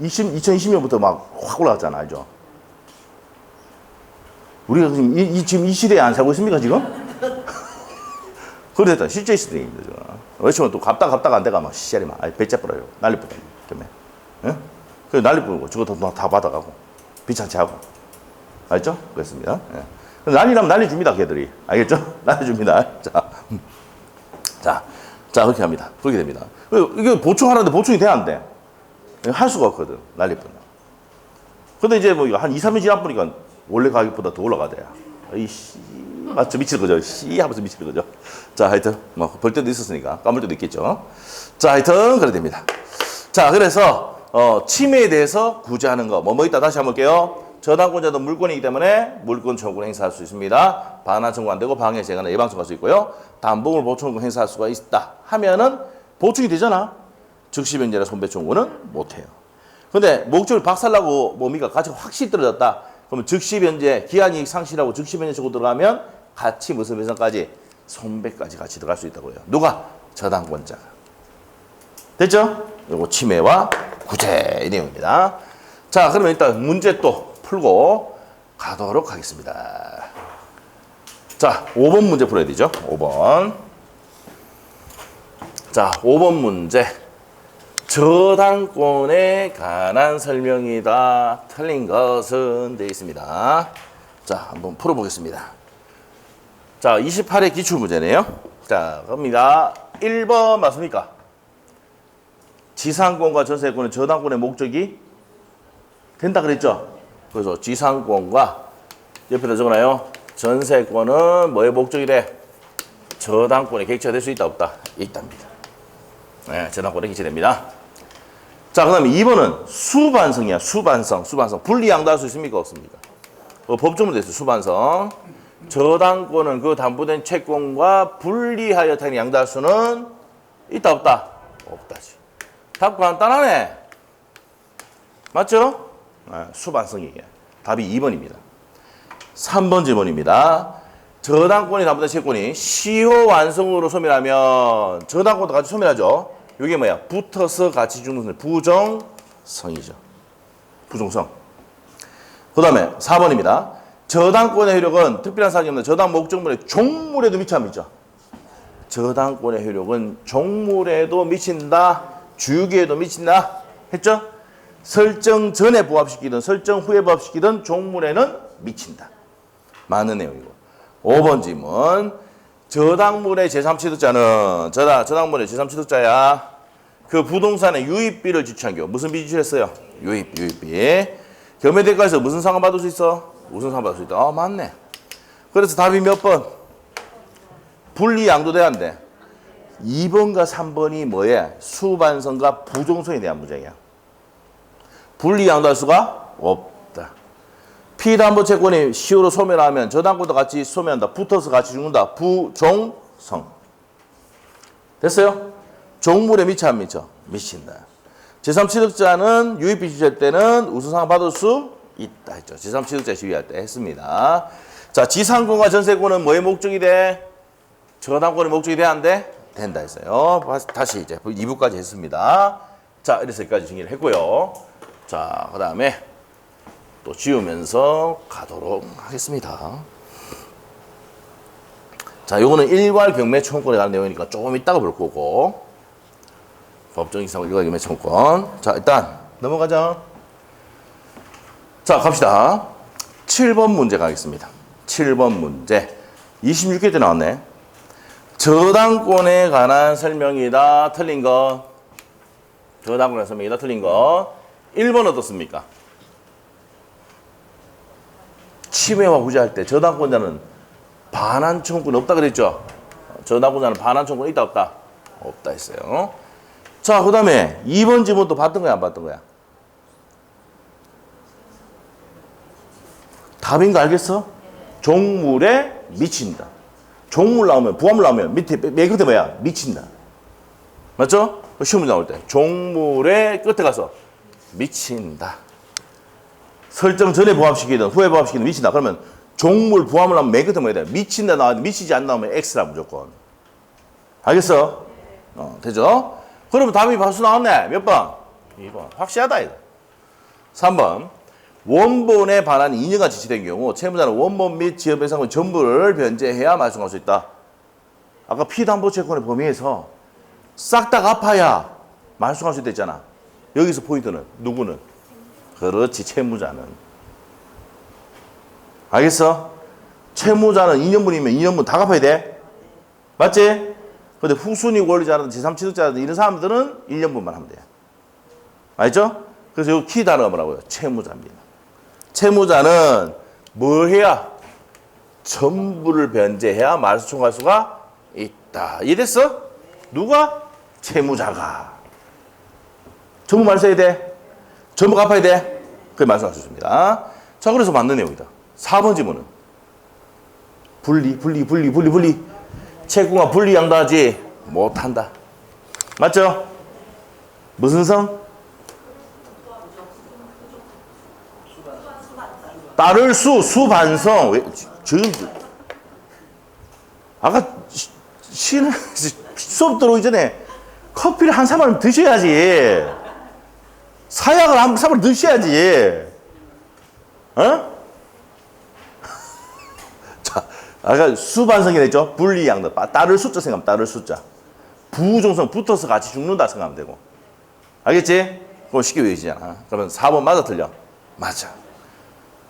2020년부터 막 확 올라갔잖아. 알죠? 우리가 지금 이 시대에 안 살고 있습니까, 지금? 그랬다. 실제 있었던 얘기입니다, 지금. 외치면 또 갑다가 안 돼가 막 시절이 막 배째 뿌려요. 난리 뿌려. 그러면. 예? 그래서 난리 뿌리고 저것도 다 받아가고 비찬치 하고. 알죠? 그렇습니다. 예. 난리 나면 난리 줍니다, 걔들이. 알겠죠? 난리 줍니다. 자, 그렇게 합니다. 그렇게 됩니다. 이게 보충하는데 보충이 돼야 안 돼. 할 수가 없거든. 난리 뿌려. 근데 이제 뭐 한 2, 3일 지나 보니까 원래 가격보다 더 올라가대요. 이씨, 맞죠? 미칠 거죠? 씨 하면서 미칠 거죠? 자, 하여튼, 뭐, 볼 때도 있었으니까, 까물 때도 있겠죠? 자, 하여튼, 그래 됩니다. 자, 그래서, 침해에 대해서 구제하는 거. 뭐 있다. 다시 한번 볼게요. 저당권자도 물권이기 때문에 물권 청구를 행사할 수 있습니다. 반환 청구 안 되고 방해 제거나 예방 청구할 수 있고요. 담보물 보충 행사할 수가 있다. 하면은 보충이 되잖아. 즉시 변제나 손배 청구는 못 해요. 근데 목적을 박살나고 뭡니까? 가치가 확실히 떨어졌다. 그러면 즉시 변제, 기한 이익 상실하고 즉시 변제 청구 들어가면 같이 무슨 배상까지 손배까지 같이 들어갈 수 있다고 해요. 누가? 저당권자가. 됐죠? 요거 침해와 구제 이 내용입니다. 자, 그러면 일단 문제 또 풀고 가도록 하겠습니다. 자, 5번 문제 풀어야 되죠? 5번. 자, 5번 문제. 저당권에 관한 설명이다. 틀린 것은 되어 있습니다. 자, 한번 풀어보겠습니다. 자, 28회 기출문제네요. 자, 갑니다. 1번 맞습니까? 지상권과 전세권은 저당권의 목적이 된다 그랬죠? 그래서 지상권과 옆에다 적어놔요. 전세권은 뭐의 목적이 돼? 저당권에 객체가 될 수 있다 없다? 있답니다. 네, 저당권에 객체됩니다. 자, 그 다음에 2번은 수반성이야. 수반성. 분리양도할 수 있습니까? 없습니까? 법조문에 있어요. 수반성. 저당권은 그 담보된 채권과 분리하여 당연히 양도할 수는 있다 없다? 없다지. 답 간단하네. 맞죠? 네, 수반성이에요. 답이 2번입니다. 3번 질문입니다. 저당권이 담보된 채권이 시효 완성으로 소멸하면 저당권도 같이 소멸하죠. 이게 뭐야? 붙어서 같이 죽는 부정성이죠. 부정성. 그 다음에 4번입니다. 저당권의 효력은 특별한 사정이 없는 저당 목적물의 종물에도 미쳐 안 미쳐? 저당권의 효력은 종물에도 미친다. 주기에도 미친다. 했죠? 설정 전에 부합시키든 설정 후에 부합시키든 종물에는 미친다. 맞는 내용이고. 5번 질문. 저당물의 제3취득자는 저당물의 제3취득자야. 그 부동산의 유입비를 지출한 경우 무슨 비 지출했어요? 유입비. 겸해대가에서 무슨 상환 받을 수 있어? 무슨 상환 받을 수 있다. 아, 맞네. 그래서 답이 몇 번? 분리 양도돼야 한대. 2번과 3번이 뭐야? 수반성과 부종성에 대한 문제야. 분리 양도할 수가 없다. 피담보 채권이 시효로 소멸하면 저당권도 같이 소멸한다. 붙어서 같이 죽는다. 부종성. 됐어요? 종물에 미쳐 안 미쳐? 미친다. 제3취득자는 유입비 지출할 때는 우수상환 받을 수 있다 했죠. 제3취득자 시비할 때 했습니다. 자, 지상권과 전세권은 뭐의 목적이 돼? 저당권의 목적이 돼야 안 돼? 된다 했어요. 다시 이제 2부까지 했습니다. 자, 이래서 여기까지 정리를 했고요. 자, 그 다음에 또 지우면서 가도록 하겠습니다. 자, 요거는 일괄 경매 청구권에 관한 내용이니까 조금 이따가 볼 거고. 법정 이상 일괄 경매 청구권. 자, 일단 넘어가자. 자, 갑시다. 7번 문제 가겠습니다. 7번 문제. 26회 때 나왔네. 저당권에 관한 설명이다. 틀린 것. 저당권에 관한 설명이다. 틀린 것. 1번 어떻습니까? 침해와 구제할 때 저당권자는 반환 청구는 없다 그랬죠? 저당권자는 반환 청구는 있다 없다? 없다 했어요. 자, 그 다음에 2번 지문도 봤던 거야 안 봤던 거야? 답인 거 알겠어? 종물에 미친다. 종물 나오면 부합물 나오면 밑에 맨 끝에 뭐야? 미친다. 맞죠? 시험 나올 때 종물의 끝에 가서 미친다. 설정 전에 부합시키든 후에 부합시키든 미친다. 그러면 종물 부합을 하면 맨 끝에 뭐야 돼? 미친다 나왔는데 미치지 않나 하면 X라 무조건. 알겠어? 되죠? 그러면 답이 벌써 나왔네. 몇 번? 2번. 확실하다 이거. 3번. 원본에 반한 인여가 지시된 경우 채무자는 원본 및 지역배상권 전부를 변제해야 말소할 수 있다. 아까 피담보채권의 범위에서 싹 다 갚아야 말소할 수 있다 했잖아. 여기서 포인트는 누구는? 그렇지, 채무자는. 알겠어? 채무자는 2년분이면 2년분 다 갚아야 돼. 맞지? 근데 후순위 권리자라든 제3취득자라든 이런 사람들은 1년분만 하면 돼. 알죠? 그래서 여기 키 단어가 뭐라고요? 채무자입니다. 채무자는 뭘 해야? 전부를 변제해야 말소 청구할 수가 있다. 이해됐어? 누가? 채무자가. 전부 말소해야 돼. 전부 갚아야 돼. 그게 말소할 수 있습니다. 자, 그래서 맞는 내용이다. 4번 지문은 분리. 채권과 분리 양도하지 못한다. 맞죠? 무슨 성? 따를 수반성. 지금 아까 수업 들어오기 전에 커피를 한 사발 드셔야지. 사약을 한 사발 드셔야지. 어? 자, 아까 수반성이라 했죠? 분리양도. 따를 숫자 생각하면 따를 숫자. 부종성 붙어서 같이 죽는다 생각하면 되고. 알겠지? 그럼 쉽게 외워지잖아. 그러면 4번 맞아 틀려? 맞아.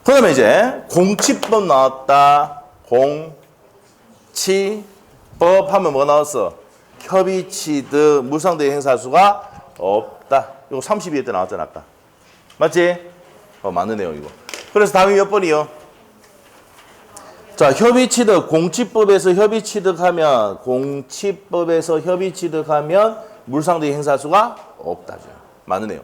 그 다음에 이제 공치법 나왔다. 공치법 하면 뭐 나왔어? 협의취득 물상대위 행사할 수가 없다. 이거 32회 때 나왔잖아 아까. 맞지? 맞는 내용이고. 그래서 답이 몇 번이요? 자, 협의취득 공치법에서 협의취득하면 물상대위 행사할 수가 없다죠. 맞는 내용.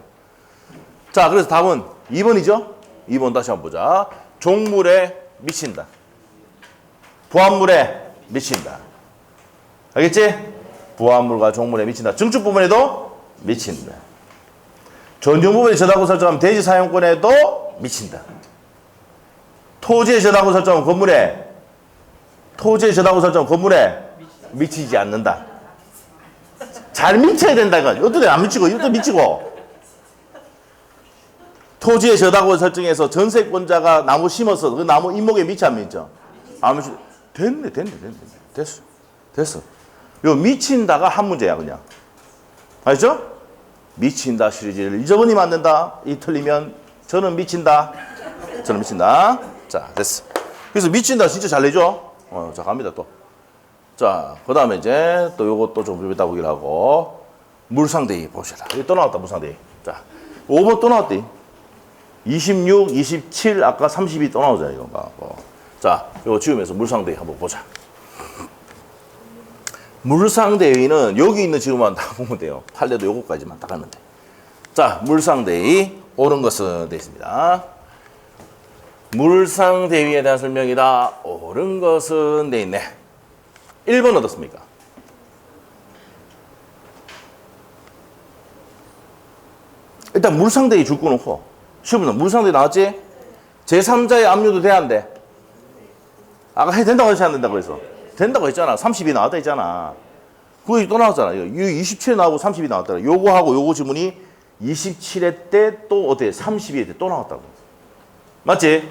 자, 그래서 답은 2번이죠? 2번 다시 한번 보자. 종물에 미친다. 부합물에 미친다. 알겠지? 부합물과 종물에 미친다. 증축 부분에도 미친다. 전용 부분에 저당권 설정하면 대지 사용권에도 미친다. 토지에 저당권 설정하면 건물에 미치지 않는다. 잘 미쳐야 된다. 이거. 이것도 안 미치고 이것도 미치고. 토지의 저당권 설정해서 전세권자가 나무 심어서 그 나무 잇목에 미치 안 미쳐? 안 미치. 됐네. 됐어. 요 미친다가 한 문제야 그냥. 알죠? 미친다 시리즈를 잊어버리면 안 된다. 이 틀리면 저는 미친다. 자, 됐어. 그래서 미친다 진짜 잘 내죠? 자, 갑니다 또. 자, 그 다음에 이제 또 요것도 좀 이따 보기로 하고 물상대위 봅시다. 여기 또 나왔다 물상대위. 자, 5번 또 나왔대. 26, 27, 아까 32 또 나오잖아요, 이거. 자, 이거 지우면서 물상대위 한번 보자. 물상대위는 여기 있는 지우만 다 보면 돼요. 판례도 요거까지만 딱 하면 돼. 자, 물상대위, 옳은 것은 되어 있습니다. 물상대위에 대한 설명이다. 옳은 것은 되어 있네. 1번 어떻습니까? 일단 물상대위 줄 거 놓고 시험은 물상대위 나왔지? 제3자의 압류도 돼야 안 돼? 아까 해도 된다고 했지 안 된다고 해서 된다고 했잖아. 30이 나왔다 했잖아. 그게 또 나왔잖아. 이거 27에 나오고 30이 나왔더라. 요거하고 요거 지문이 27회 때 또 어때? 32회 때 또 나왔다고. 맞지?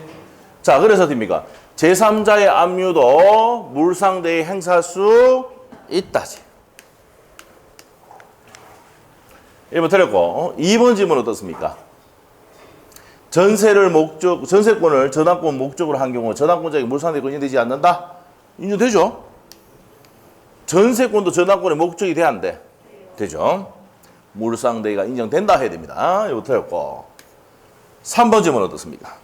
자, 그래서 됩니까? 제3자의 압류도 물상대위 행사할 수 있다지. 1번 틀렸고 2번 질문 어떻습니까? 전세권을 저당권 목적으로 한 경우 저당권자에게 물상대위가 인정되지 않는다? 인정되죠? 전세권도 저당권의 목적이 돼야 안 돼? 되죠? 물상대위가 인정된다 해야 됩니다. 이거 틀렸고 3번 질문 어떻습니까?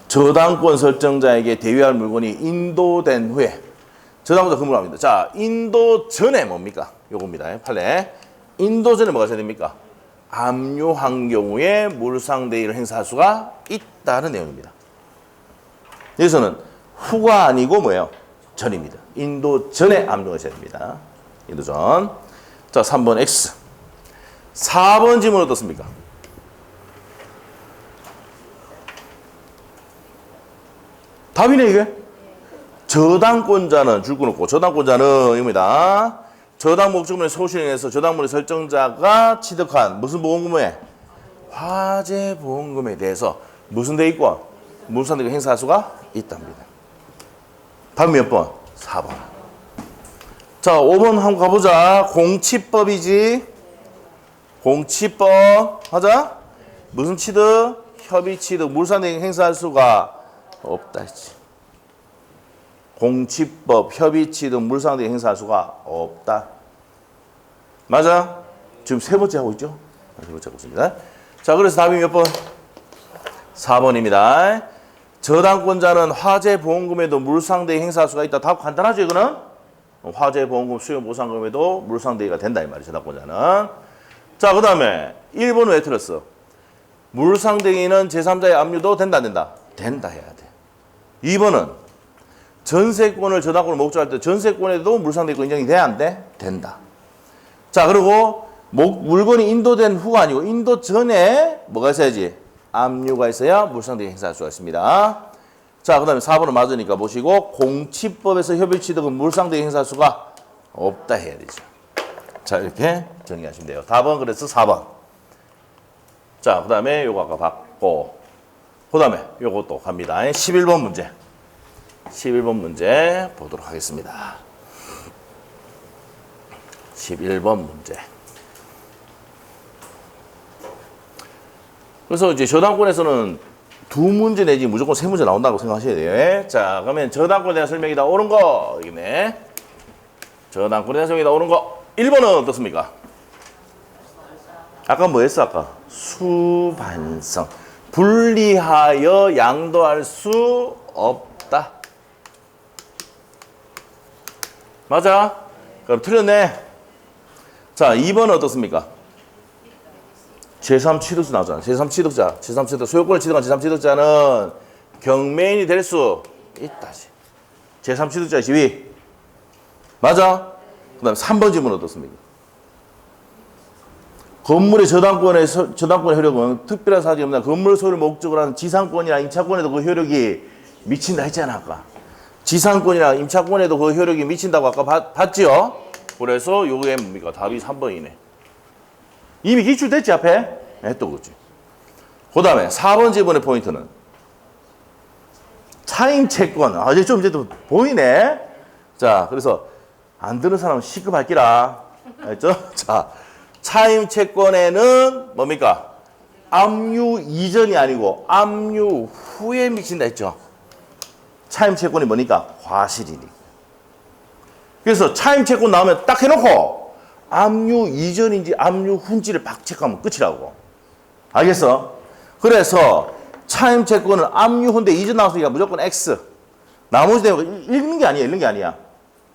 저당권 설정자에게 대위할 물건이 인도된 후에 저당권자 금물합니다. 자, 인도 전에 뭡니까? 요겁니다. 판례. 인도 전에 뭐가 있어야 됩니까? 압류한 경우에 물상대위를 행사할 수가 있다는 내용입니다. 여기서는 후가 아니고 뭐예요? 전입니다. 인도전에 압류가 있어야 됩니다. 인도전. 자, 3번 X. 4번 질문 어떻습니까? 답이네, 이게. 저당권자는 줄 끊었고, 저당권자는 입니다. 저당 목적물의 소실행에서 저당물의 설정자가 취득한 무슨 보험금에? 화재 보험금에 대해서 무슨 돼 있고? 물상대가 행사할 수가 있답니다. 답 몇 번? 4번. 자, 5번 한번 가보자. 공취법이지. 공취법 하자. 무슨 취득? 협의 취득. 물상대가 행사할 수가 없다 했지. 공취법, 협의 취득, 물상대가 행사할 수가 없다. 맞아? 지금 세 번째 하고 있죠? 세 번째 하고 있습니다. 자, 그래서 답이 몇 번? 4번입니다. 저당권자는 화재보험금에도 물상대가 행사할 수가 있다. 답 간단하죠, 이거는? 화재보험금 수요 보상금에도 물상대가 된다, 이 말이죠, 저당권자는. 자, 그 다음에 1번은 왜 틀렸어? 물상대기는 제3자의 압류도 된다, 안 된다? 된다 해야 돼. 2번은 전세권을 저당권을 목적할 때 전세권에도 물상대기 인정이 돼야 안 돼? 된다. 자, 그리고 물건이 인도된 후가 아니고 인도 전에 뭐가 있어야지? 압류가 있어야 물상대기 행사할 수가 있습니다. 자, 그 다음에 4번은 맞으니까 보시고 공취법에서 협의 취득은 물상대기 행사할 수가 없다 해야 되죠. 자, 이렇게 정리하시면 돼요. 답은 그래서 4번. 자, 그 다음에 요거 아까 봤고 그 다음에 요것도 갑니다. 11번 문제. 11번 문제 보도록 하겠습니다. 11번 문제. 그래서 이제 저당권에서는 두 문제 내지 무조건 세 문제 나온다고 생각하셔야 돼요. 자, 그러면 저당권에 대한 설명이다. 옳은 거. 이네. 저당권에 대한 설명이다. 옳은 거. 1번은 어떻습니까? 아까 뭐 했어? 아까 수반성. 분리하여 양도할 수 없다. 맞아? 그럼 틀렸네. 자, 2번은 어떻습니까? 제3취득자 나오잖아. 제3취득자, 소유권을 취득한 제3취득자는 경매인이 될 수 있다지. 제3취득자의 지위. 맞아? 그 다음에 3번 질문은 어떻습니까? 건물의 저당권의 효력은 특별한 사정이 없나 건물 소유를 목적으로 하는 지상권이나 임차권에도 그 효력이 미친다 했잖아, 아까. 지상권이나 임차권에도 그 효력이 미친다고 아까 봤지요? 그래서 요게 뭡니까? 답이 3번이네. 이미 기출됐지, 앞에? 네, 또 그렇지. 그 다음에 4번 지번의 포인트는 차임채권. 아, 이제 또 보이네? 자, 그래서 안 듣는 사람은 시급할기라. 알죠? 자, 차임채권에는 뭡니까? 압류 이전이 아니고 압류 후에 미친다 했죠? 차임채권이 뭐니까? 과실이니까. 그래서 차임채권 나오면 딱 해놓고 압류 이전인지 압류 후인지를 박 체크하면 끝이라고. 알겠어? 그래서 차임채권은 압류 후인데 이전 나왔으니까 무조건 X. 나머지 내용 읽는 게 아니야.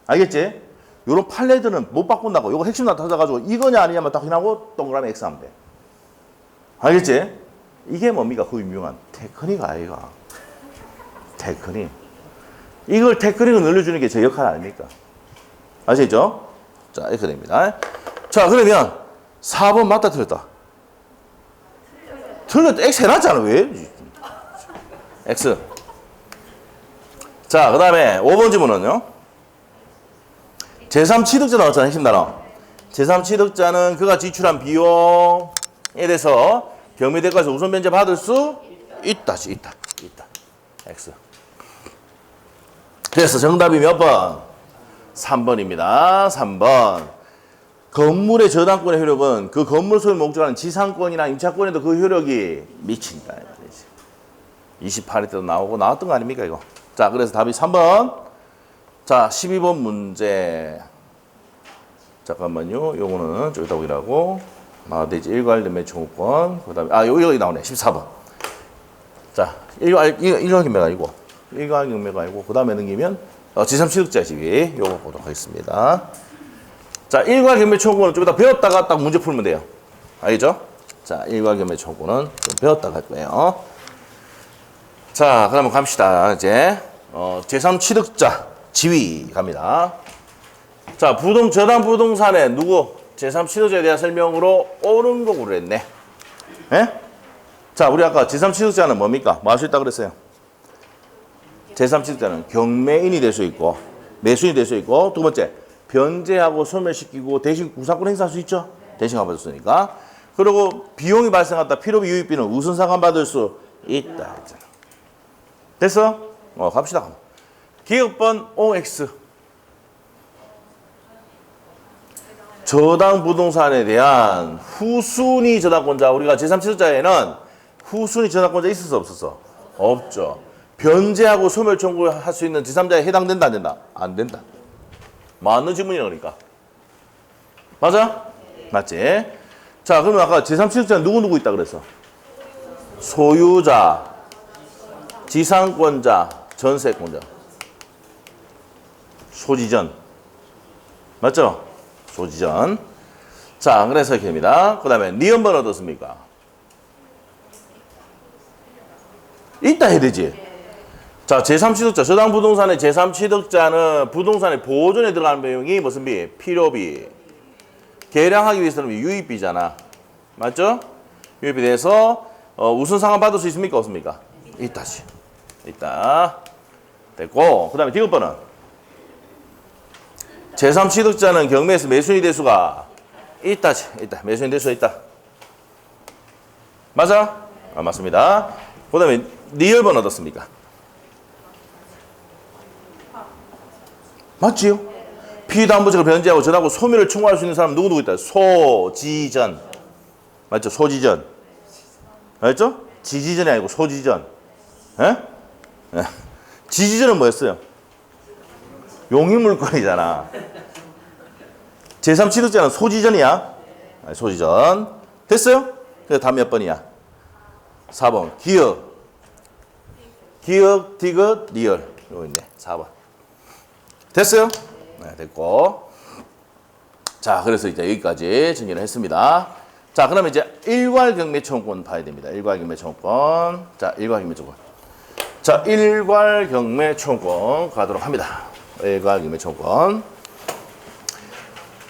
알겠지? 요런 판례들은 못 바꾼다고. 요거 핵심 나타나가지고 이거냐 아니냐만 딱 확인하고 동그라미 X 하면 돼. 알겠지? 이게 뭡니까? 그 유명한 테크닉 아이가. 테크닉. 이걸 테크닉을 늘려주는 게 제 역할 아닙니까? 아시죠? 자, 이렇게 됩니다. 자, 그러면 4번 맞다 틀렸다. 틀렸다. X 해놨잖아. 왜? X. 자, 그 다음에 5번 질문은요. 제3취득자 나왔잖아. 핵심 단어. 제3취득자는 그가 지출한 비용에 대해서 경매대가에서 우선 변제 받을 수 있다. X. 그래서 정답이 몇 번? 3번입니다. 3번. 건물의 저당권의 효력은 그 건물 소유를 목적으로 하는 지상권이나 임차권에도 그 효력이 미친다. 28회 때도 나왔던 거 아닙니까, 이거? 자, 그래서 답이 3번. 자, 12번 문제. 잠깐만요. 요거는 저기다 보기라고. 되지. 일괄 매칭권. 그 다음에, 여기 나오네. 14번. 자, 일괄 경매가 아니고. 일괄 경매가 아니고. 그 다음에 넘기면, 제3취득자 시비. 요거 보도록 하겠습니다. 자, 일괄 경매 청구는 좀 이따 배웠다가 딱 문제 풀면 돼요. 알겠죠? 자, 일괄 경매 청구는 좀 배웠다가 할 거예요. 자, 그러면 갑시다. 이제, 제3취득자. 지위 갑니다. 자, 저당 부동산의 누구? 제3취득자에 대한 설명으로 옳은 거 그랬네. 예? 자, 우리 아까 제3취득자는 뭡니까? 뭐 할 수 있다고 그랬어요? 제3취득자는 경매인이 될 수 있고, 매수인이 될 수 있고, 두 번째, 변제하고 소멸시키고 대신 구상권 행사할 수 있죠? 대신 갚아줬으니까. 그리고 비용이 발생했다. 필요비 유입비는 우선 상환받을 수 있다. 했잖아. 됐어? 갑시다. 기업번 OX. 저당 부동산에 대한 후순위 저당권자. 우리가 제3취득자에는 후순위 저당권자 있었어 없었어? 없죠. 변제하고 소멸 청구할 수 있는 제3자에 해당된다 안 된다? 안 된다. 맞는 질문이야 그러니까. 맞아? 맞지? 자, 그러면 아까 제3취득자는 누구 있다 그랬어? 소유자, 지상권자, 전세권자. 소지전. 맞죠? 소지전. 자, 그래서 이렇게 됩니다. 그 다음에 니은번은 어떻습니까? 있다 해야 되지. 자, 제3취득자, 저당 부동산의 제3취득자는 부동산의 보존에 들어가는 비용이 무슨 비? 필요비. 계량하기 위해서는 유입비잖아. 맞죠? 유입비 돼서 우선 상환 받을 수 있습니까? 없습니까? 있다지. 있다. 됐고, 그 다음에 디귿번은 제3취득자는 경매에서 매수인이 될 수가 있다지. 있다. 매수인이 될 수가 있다. 맞아? 맞습니다. 그 다음에 니을번은 어떻습니까? 맞지요? 피담보적을 변제하고 전하고 소멸을 청구할 수 있는 사람 누구 있다? 소지전. 맞죠? 소지전. 알죠? 지지전이 아니고 소지전. 에? 에. 지지전은 뭐였어요? 용익물건이잖아. 제3취득자는 소지전이야. 소지전. 됐어요? 그래서 다음 몇 번이야? 4번. 기억, 디귿, 리얼. 이거 있네. 4번. 됐어요? 네, 됐고. 자, 그래서 이제 여기까지 정리를 했습니다. 자, 그러면 이제 일괄경매청권 봐야 됩니다. 일괄경매청권. 자, 일괄경매청권. 자, 일괄경매청권 가도록 합니다. 일괄경매청권.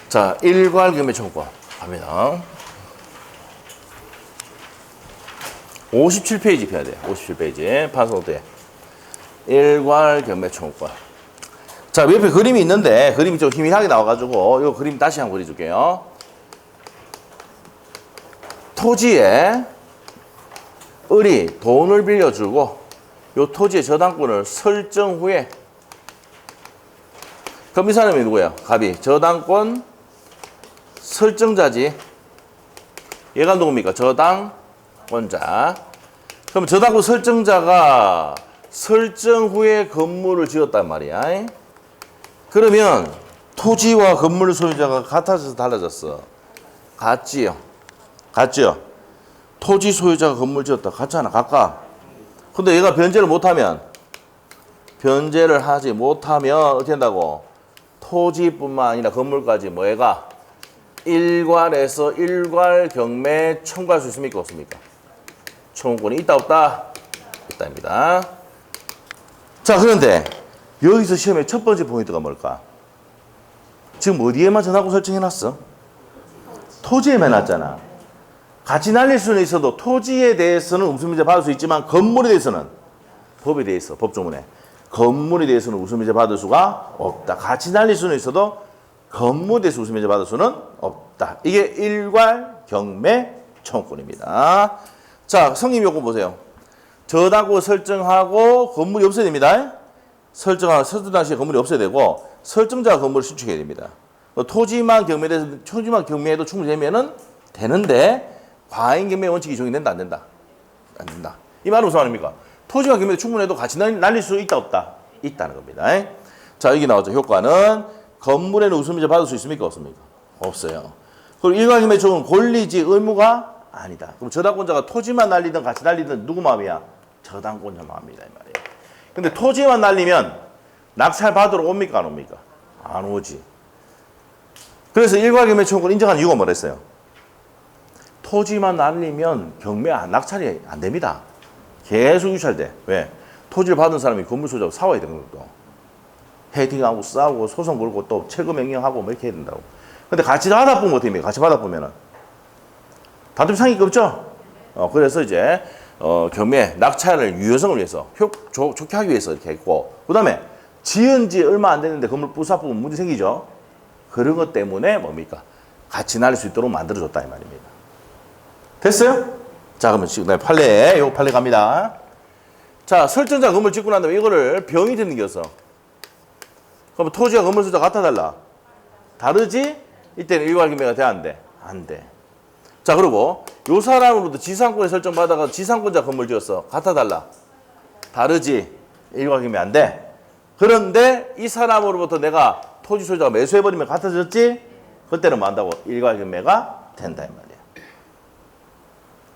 자, 일괄경매청권 갑니다. 57페이지 펴야 돼요. 57페이지. 파송돼. 일괄경매청권. 자, 옆에 그림이 있는데 그림이 좀 희미하게 나와가지고 이 그림 다시 한번 그려줄게요. 토지에 을이 돈을 빌려주고 이 토지의 저당권을 설정 후에 그럼 이 사람이 누구예요? 갑이. 저당권 설정자지. 얘가 누굽니까? 저당권자. 그럼 저당권 설정자가 설정 후에 건물을 지었단 말이야. 그러면 토지와 건물 소유자가 같아져서 달라졌어. 같지요. 같죠? 토지 소유자가 건물 지었다. 같잖아. 같까? 근데 얘가 변제를 하지 못하면 어떻게 된다고? 토지뿐만 아니라 건물까지 뭐 얘가 일괄해서 일괄 경매 청구할 수 있습니까? 없습니까? 청구권이 있다 없다? 있다입니다. 자, 그런데 여기서 시험의 첫 번째 포인트가 뭘까? 지금 어디에만 전화고 설정해놨어? 토지에만 해놨잖아. 같이 날릴 수는 있어도 토지에 대해서는 우수민재 받을 수 있지만 건물에 대해서는 법에 대해 있어. 법조문에. 건물에 대해서는 우수민재 받을 수가 없다. 같이 날릴 수는 있어도 건물에 대해서 우수민재 받을 수는 없다. 이게 일괄 경매 청구권입니다. 자, 성립 요건 보세요. 저당권 설정하고 건물이 없어야 됩니다. 설정 당시에 건물이 없어야 되고 설정자가 건물을 신축해야 됩니다. 토지만 경매해도 충분히 되면은 되는데 과잉 경매 원칙이 적용된다 안 된다? 안 된다. 이 말은 무슨 말입니까? 토지가 경매도 충분해도 같이 날릴 수 있다 없다? 있다는 겁니다. 자, 여기 나오죠. 효과는 건물에는 우수민재 받을 수 있습니까? 없습니까? 없어요. 그리고 일괄 경매 쪽은 권리지 의무가 아니다. 그럼 저당권자가 토지만 날리든 같이 날리든 누구 마음이야? 저당권자 마음이다 이 말이에요. 근데 토지만 날리면 낙찰 받으러 옵니까 안 옵니까? 안 오지. 그래서 일괄경매 청구를 인정하는 이유가 뭐랬어요? 토지만 날리면 낙찰이 안 됩니다. 계속 유찰돼. 왜? 토지를 받은 사람이 건물 소유자고 사와야 되는 것도. 헤딩하고 싸우고 소송 걸고 또 철거 명령하고 뭐 이렇게 해야 된다고. 근데 같이 하다 보면 어떻게 됩니까? 같이 받아 보면은 다툼 상의가 없죠. 그래서 이제 경매 낙찰을 유효성을 위해서 좋게 하기 위해서 이렇게 했고, 그다음에 지은 지 얼마 안 됐는데 건물 부수하면 문제 생기죠. 그런 것 때문에 뭡니까? 같이 날릴 수 있도록 만들어줬다 이 말입니다. 됐어요? 자, 그러면 지금 판례, 요 판례 갑니다. 자, 설정자 건물 짓고 난 다음에 이거를 병이 생겨서 그럼 토지와 건물 소유자 같아 달라? 다르지? 이때는 일괄경매가 돼 안 돼? 안 돼. 자, 그리고 요 사람으로부터 지상권에 설정받아가 지상권자 건물 지었어. 같아 달라? 다르지? 일괄경매 안 돼. 그런데 이 사람으로부터 내가 토지 소유자가 매수해버리면 같아졌지? 그때는 뭐 한다고? 일괄경매가 된다 이 말이야.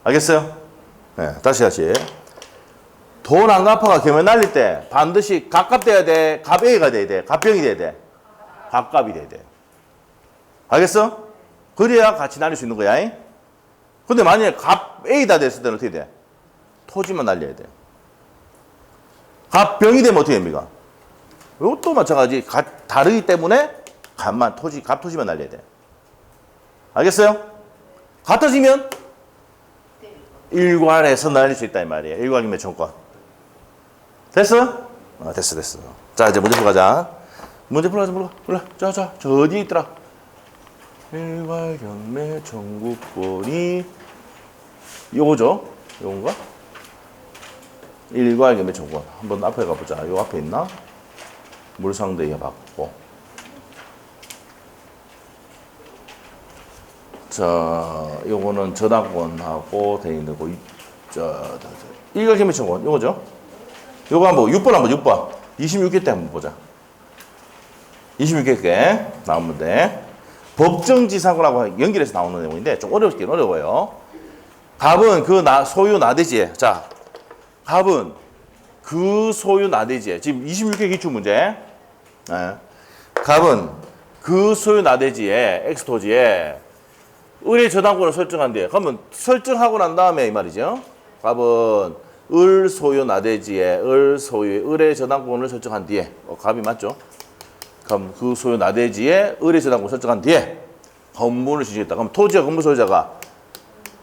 알겠어요? 네, 다시. 돈 안 갚아가 경매 날릴 때 반드시 갑값 돼야 돼? 갑 A가 돼야 돼? 갑 B이 돼야 돼? 갑값이 돼야 돼. 알겠어? 그래야 같이 날릴 수 있는 거야. 근데 만약에 갑 A다 됐을 때는 어떻게 돼? 토지만 날려야 돼. 갑 병이 되면 어떻게 됩니까? 이것도 마찬가지. 다르기 때문에 갑 토지만 날려야 돼. 알겠어요? 같아지면 일괄해서 날릴 수 있다 이 말이에요. 일괄경매 청권. 됐어? 됐어. 자, 이제 문제 풀어 가자. 문제 풀어 가자. 자, 저 어디 있더라? 일괄경매 청구권이 요거죠? 요건가? 일괄경매 청구권. 한번 앞에 가보자. 요 앞에 있나? 물상대에 받고. 자, 요거는 저당권하고 돼 있는 거. 일괄경매 청구권. 요거죠? 요거 한번 6번 26개 때 한번 보자. 26개 때 나오면 돼. 법정지상권하고 연결해서 나오는 내용인데 좀 어렵긴 어려워요. 갑은 그 소유 나대지에. 자, 갑은 그 소유 나대지에. 지금 26개 기출문제. 네. 갑은 그 소유 나대지에 X토지에 을의 저당권을 설정한 뒤에. 그러면 설정하고 난 다음에 이 말이죠. 갑은 을 소유 나대지에 을의 저당권을 설정한 뒤에. 갑이 맞죠? 그럼 그 소유 나대지에 을의 저당권을 설정한 뒤에 건물을 지정했다. 그럼 토지와 건물 소유자가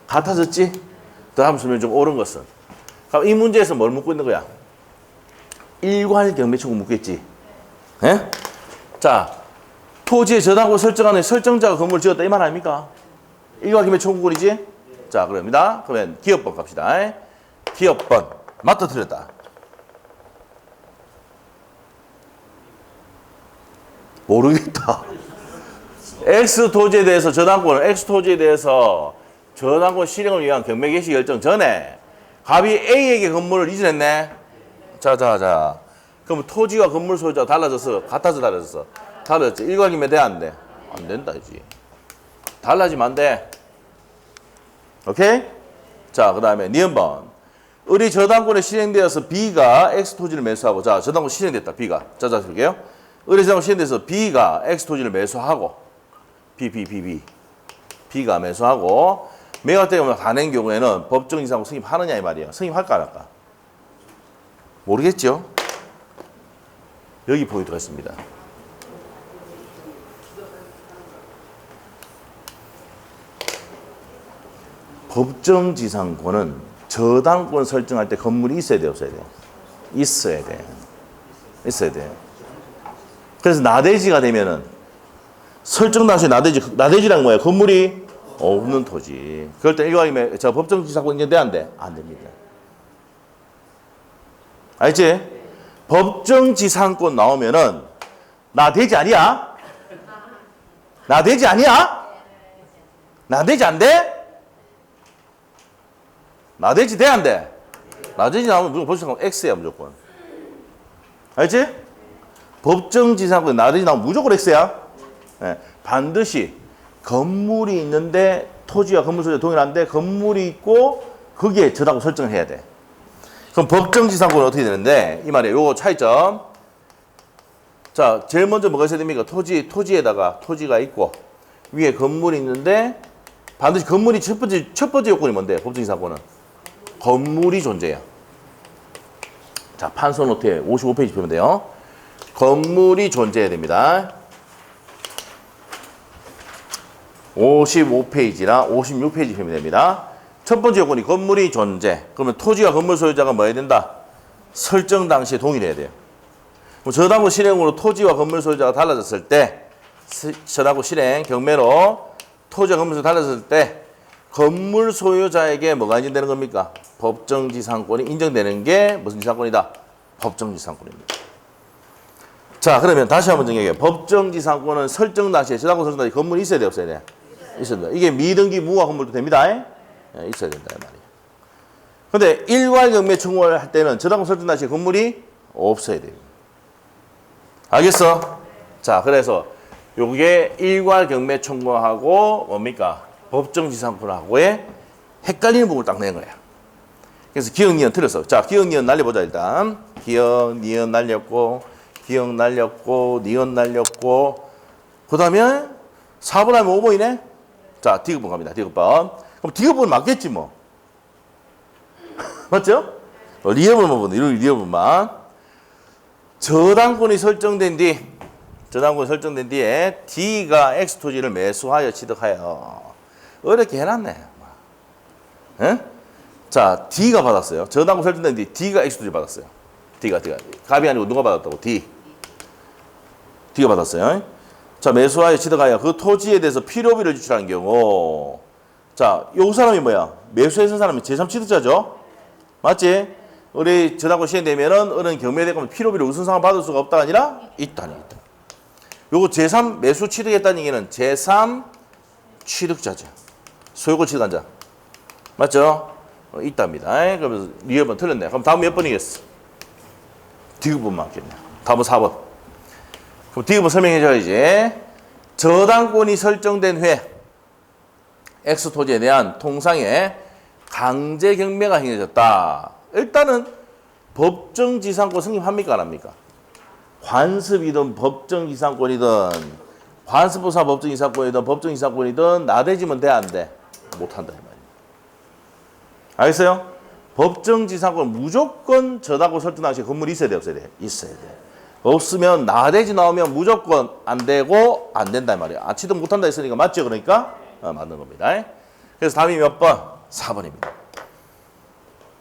같아졌지? 다음 설명 좀 옳은 것은. 그럼 이 문제에서 뭘 묻고 있는 거야? 일괄경매 청구 묻겠지. 예? 자, 토지의 저당권 설정하는 설정자가 건물을 지었다 이 말 아닙니까? 일괄경매 청구권이지? 자, 그럽니다. 그러면 기업번 갑시다. 기업번. 맞다 틀렸다. 모르겠다. X토지에 대해서 X토지에 대해서 저당권 실행을 위한 경매 개시 결정 전에 갑이 A에게 건물을 이전했네. 자. 그럼 토지와 건물 소유자가 달라졌어? 같아서 달라졌어? 달라졌지. 일괄경매 돼? 안 돼? 안 된다, 이지. 달라지면 안 돼. 오케이? 자, 그 다음에 니은번. 을이 저당권에 실행되어서 B가 X토지를 매수하고. 자, 저당권 실행됐다, B가. 자, 볼게요. 을이 저당권 실행돼서 B가 X토지를 매수하고. B가 매수하고. 매각 때문에 가낸 경우에는 법정지상권 승인하느냐 이 말이에요. 승인할까 안 할까? 모르겠죠? 여기 포인트가 있습니다. 법정지상권은 저당권 설정할 때 건물이 있어야 돼, 없어야 돼? 있어야 돼. 그래서 나대지가 되면은 설정 당시에 나대지란 뭐예요? 건물이 없는 토지. 그럴 때 일괄경매 법정지상권 인정돼 안 돼? 안 됩니다. 알지? 법정지상권 나오면은 나대지 아니야? 나대지 아니야? 나대지 안 돼? 나대지 돼, 안 돼? 나대지 나오면 무조건 법정지상권 X야, 무조건. 알지? 법정지상권 나대지 나오면 무조건 X야. 네. 반드시 건물이 있는데 토지와 건물 소유자 동일한데 건물이 있고 거기에 저당권 설정을 해야 돼. 그럼 법정지상권은 어떻게 되는데? 이 말이에요. 요거 차이점. 자, 제일 먼저 뭐가 있어야 됩니까? 토지에다가 토지가 있고 위에 건물이 있는데 반드시 건물이 첫 번째 요건이 뭔데? 법정지상권은 건물이 존재해요. 자, 판서 노트에 55페이지 보면 돼요. 건물이 존재해야 됩니다. 55페이지나 56페이지 펴면 됩니다. 첫 번째 요건이 건물이 존재. 그러면 토지와 건물 소유자가 뭐 해야 된다? 설정 당시에 동일해야 돼요. 그럼 저당구 실행으로 토지와 건물 소유자가 달라졌을 때, 저당구 실행 경매로 토지와 건물 소유자가 달라졌을 때 건물 소유자에게 뭐가 인정되는 겁니까? 법정지상권이 인정되는 게 무슨 지상권이다? 법정지상권입니다. 자, 그러면 다시 한번 정리해요. 법정지상권은 설정 당시에 저당구 설정 당시에 건물이 있어야 돼, 없어야 돼? 있어야 돼. 이게 미등기 무화 건물도 됩니다. 있어야 된다 이 말이에요. 근데 일괄 경매 청구를 할 때는 저당구 설정 당시에 건물이 없어야 돼요. 알겠어? 자, 그래서 요게 일괄 경매 청구하고 뭡니까? 법정지상권하고의 헷갈리는 부분을 딱 낸 거야. 그래서 기억, 니은 틀렸어. 자, 기억, 니은 날려보자 일단. 기억, 니은 날렸고, 기억 날렸고, 니은 날렸고, 그 다음에 4번 하면 5번이네? 자, 디귿번 갑니다. 디귿번. 그럼 디귿번 맞겠지 뭐. 맞죠? 리얼번만 보네. 리얼번만. 저당권이 설정된 뒤에 D가 X토지를 매수하여 취득하여. 어렵게 해놨네. 에? 자, D가 받았어요. 저당권 설정된 뒤 D가 X토지 받았어요. D가. 갑이 아니고 누가 받았다고? D가 받았어요. 자, 매수하여 취득하여 그 토지에 대해서 필요비를 지출하는 경우. 자, 요 사람이 뭐야? 매수해서 사람이 제3취득자죠? 맞지? 우리 저당권 시행되면은 어른 경매대금 필요비를 우선상환 받을 수가 없다가 아니라 있다. 요거 제3 매수 취득했다는 얘기는 제3 취득자죠. 소유권 취득한 자. 맞죠? 있답니다. 그러면서 리얼번 틀렸네. 그럼 다음 몇 번이겠어? 디귿번 맞겠네. 다음은 4번. 그럼 디귿번 설명해줘야지. 저당권이 설정된 후에 X토지에 대한 통상의 강제 경매가 행해졌다. 일단은 법정지상권 승인합니까 안 합니까? 관습이든 법정지상권이든 관습보사 법정지상권이든 법정지상권이든 나대지면 돼 안 돼? 못한다 이 말이에요. 알겠어요? 법정지상권 무조건 저당권 설정 당시에 건물이 있어야 돼 없어야 돼? 있어야 돼. 없으면 나대지 나오면 무조건 안 되고 안 된다 이 말이에요. 아, 취득 못한다 했으니까 맞죠? 그러니까 맞는 겁니다. 그래서 답이 몇 번? 4번입니다.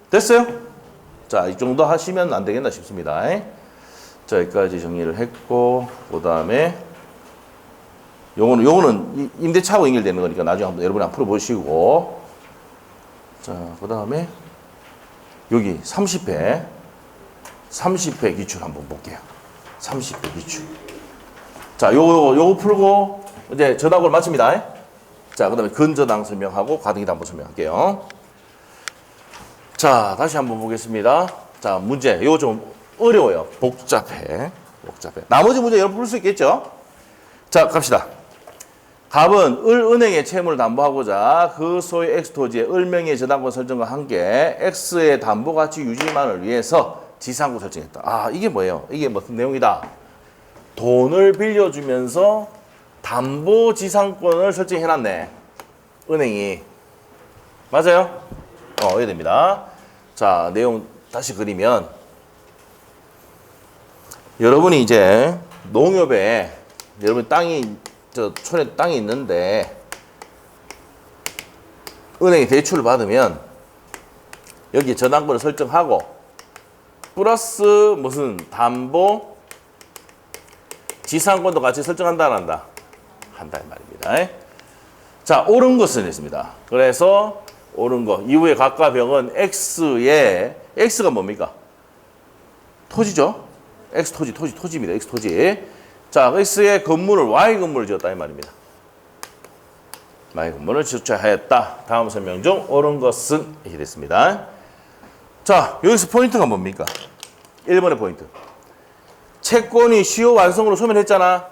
됐어요? 자, 이 정도 하시면 안 되겠나 싶습니다. 자, 여기까지 정리를 했고, 그 다음에 요거는 임대차하고 연결되는 거니까 나중에 한번 여러분이 한번 풀어보시고, 자, 그 다음에 여기 30회 기출 한번 볼게요. 30회 기출. 자, 요거 풀고 이제 저당권을 마칩니다. 자, 그 다음에 근저당 설명하고 가등기도 한번 설명할게요. 자, 다시 한번 보겠습니다. 자, 문제. 이거 좀 어려워요. 복잡해. 나머지 문제 여러분 풀 수 있겠죠? 자, 갑시다. 갑은 을은행의 채무를 담보하고자 그 소유 X토지의 을명의 저당권 설정과 함께 X의 담보가치 유지만을 위해서 지상권 설정했다. 아, 이게 뭐예요? 이게 무슨 내용이다? 돈을 빌려주면서 담보지상권을 설정해놨네. 은행이. 맞아요? 이해 됩니다. 자, 내용 다시 그리면 여러분이 이제 농협에 여러분 촌에 땅이 있는데 은행에 대출을 받으면 여기 저당권을 설정하고 플러스 무슨 담보 지상권도 같이 설정한다 안 한다? 한다 이 말입니다. 자, 옳은 것은 있습니다. 그래서 옳은 거. 이후에 각과 병은 X가 뭡니까? 토지죠? 토지입니다. X토지. 자, X의 건물을 Y 건물을 지었다 이 말입니다. Y 건물을 지어하였다. 다음 설명 중 옳은 것은 이렇게 됐습니다. 자, 여기서 포인트가 뭡니까? 1번의 포인트. 채권이 시효 완성으로 소멸했잖아.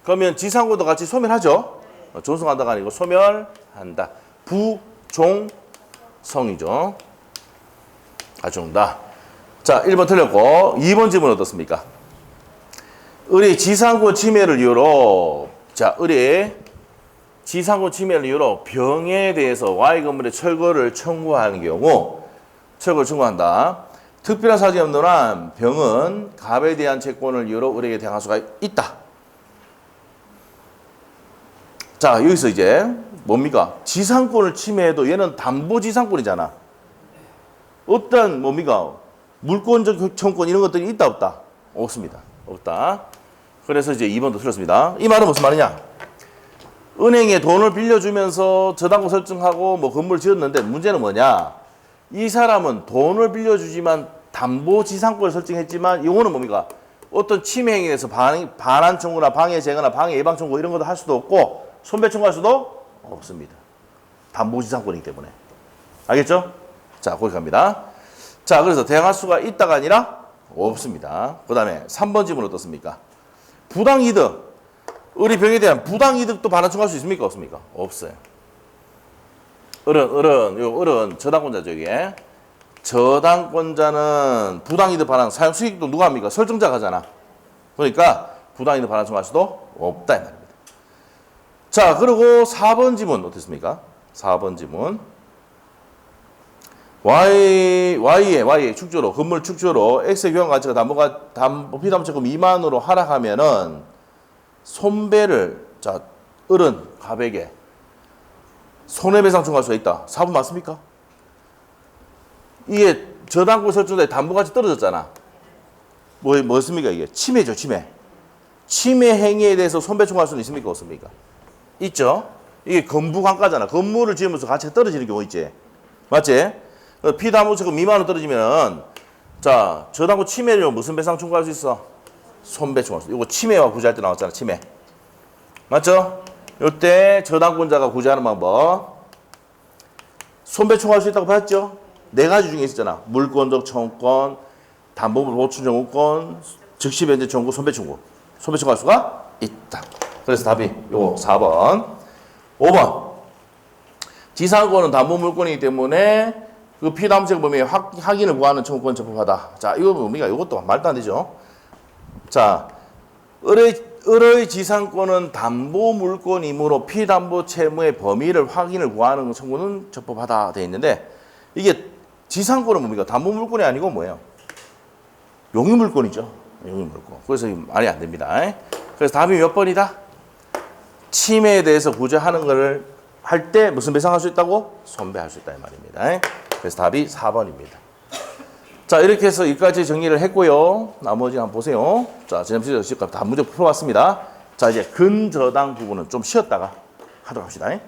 그러면 지상권도 같이 소멸하죠? 존속한다가 아니고 소멸한다. 부종성이죠. 가중다. 자, 1번 틀렸고 2번 질문 어떻습니까? 을이 지상권 침해를 이유로 병에 대해서 Y 건물의 철거를 청구하는 경우 철거를 청구한다. 특별한 사정이 없는 한 병은 갑에 대한 채권을 이유로 을에게 대항할 수가 있다. 자, 여기서 이제 뭡니까? 지상권을 침해해도 얘는 담보지상권이잖아. 어떤 뭡니까? 물권적 청권 이런 것들이 있다 없다? 없습니다. 없다. 그래서 이제 2번도 틀렸습니다. 이 말은 무슨 말이냐? 은행에 돈을 빌려주면서 저당권 설정하고 뭐 건물을 지었는데 문제는 뭐냐? 이 사람은 돈을 빌려주지만 담보지상권을 설정했지만 이거는 뭡니까? 어떤 침해 행위에 대해서 반환 청구나 방해 제거나 방해 예방 청구 이런 것도 할 수도 없고 손배 청구할 수도 없습니다. 담보지상권이기 때문에. 알겠죠? 자, 거기 갑니다. 자, 그래서 대항할 수가 있다가 아니라 없습니다. 그 다음에 3번 질문 어떻습니까? 부당이득. 을이 병에 대한 부당이득도 반환 청구할 수 있습니까? 없습니까? 없어요. 을은 저당권자죠, 이게. 저당권자는 부당이득 반환, 사용 수익도 누가 합니까? 설정자가 하잖아. 그러니까 부당이득 반환 청구할 수도 없다, 이 말입니다. 자, 그리고 4번 지문 어떻습니까? 4번 지문. Y의 축조로, 건물 축조로 X의 교환 가치가 피담보채권 미만으로 하락하면은 손배를, 자, 을은 갑에게 손해배상 청구할 수가 있다. 4번 맞습니까? 이게 저당권 설정자의 담보가치 떨어졌잖아. 뭐였습니까, 이게? 침해죠, 침해. 침해 행위에 대해서 손배 청구할 수는 있습니까, 없습니까? 있죠? 이게 건부감가잖아. 건물을 지으면서 가치가 떨어지는 경우 있지. 맞지? 피담보채권 미만으로 떨어지면, 자, 저당권 침해를 무슨 배상 청구할 수 있어? 손배 청구할 수 있어. 이거 침해와 구제할 때 나왔잖아, 침해. 맞죠? 이때 저당권자가 구제하는 방법. 손배 청구할 수 있다고 봤죠? 네 가지 중에 있었잖아. 물권적 청구권, 담보물 보충 청구권, 즉시 변제 청구, 손배 청구. 손배 청구할 수가 있다. 그래서 답이 요거 4번. 5번. 지상권은 담보물권이기 때문에 그 피담보채권 범위의 확인을 구하는 청구권 적법하다. 자, 이거 뭡니까? 이것도 말도 안 되죠. 자, 을의 지상권은 담보물권이므로 피담보 채무의 범위를 확인을 구하는 청구는 적법하다 되어 있는데 이게 지상권은 뭡니까? 담보물권이 아니고 뭐예요? 용유물권이죠. 용유물권. 그래서 말이 안 됩니다. 그래서 답이 몇 번이다? 침해에 대해서 구제하는 것을 할 때 무슨 배상할 수 있다고? 손배할 수 있다 이 말입니다. 그래서 답이 4번입니다. 자, 이렇게 해서 여기까지 정리를 했고요. 나머지 한번 보세요. 자, 지난주에 다 문제 풀어봤습니다. 자, 이제 근저당 부분은 좀 쉬었다가 하도록 합시다.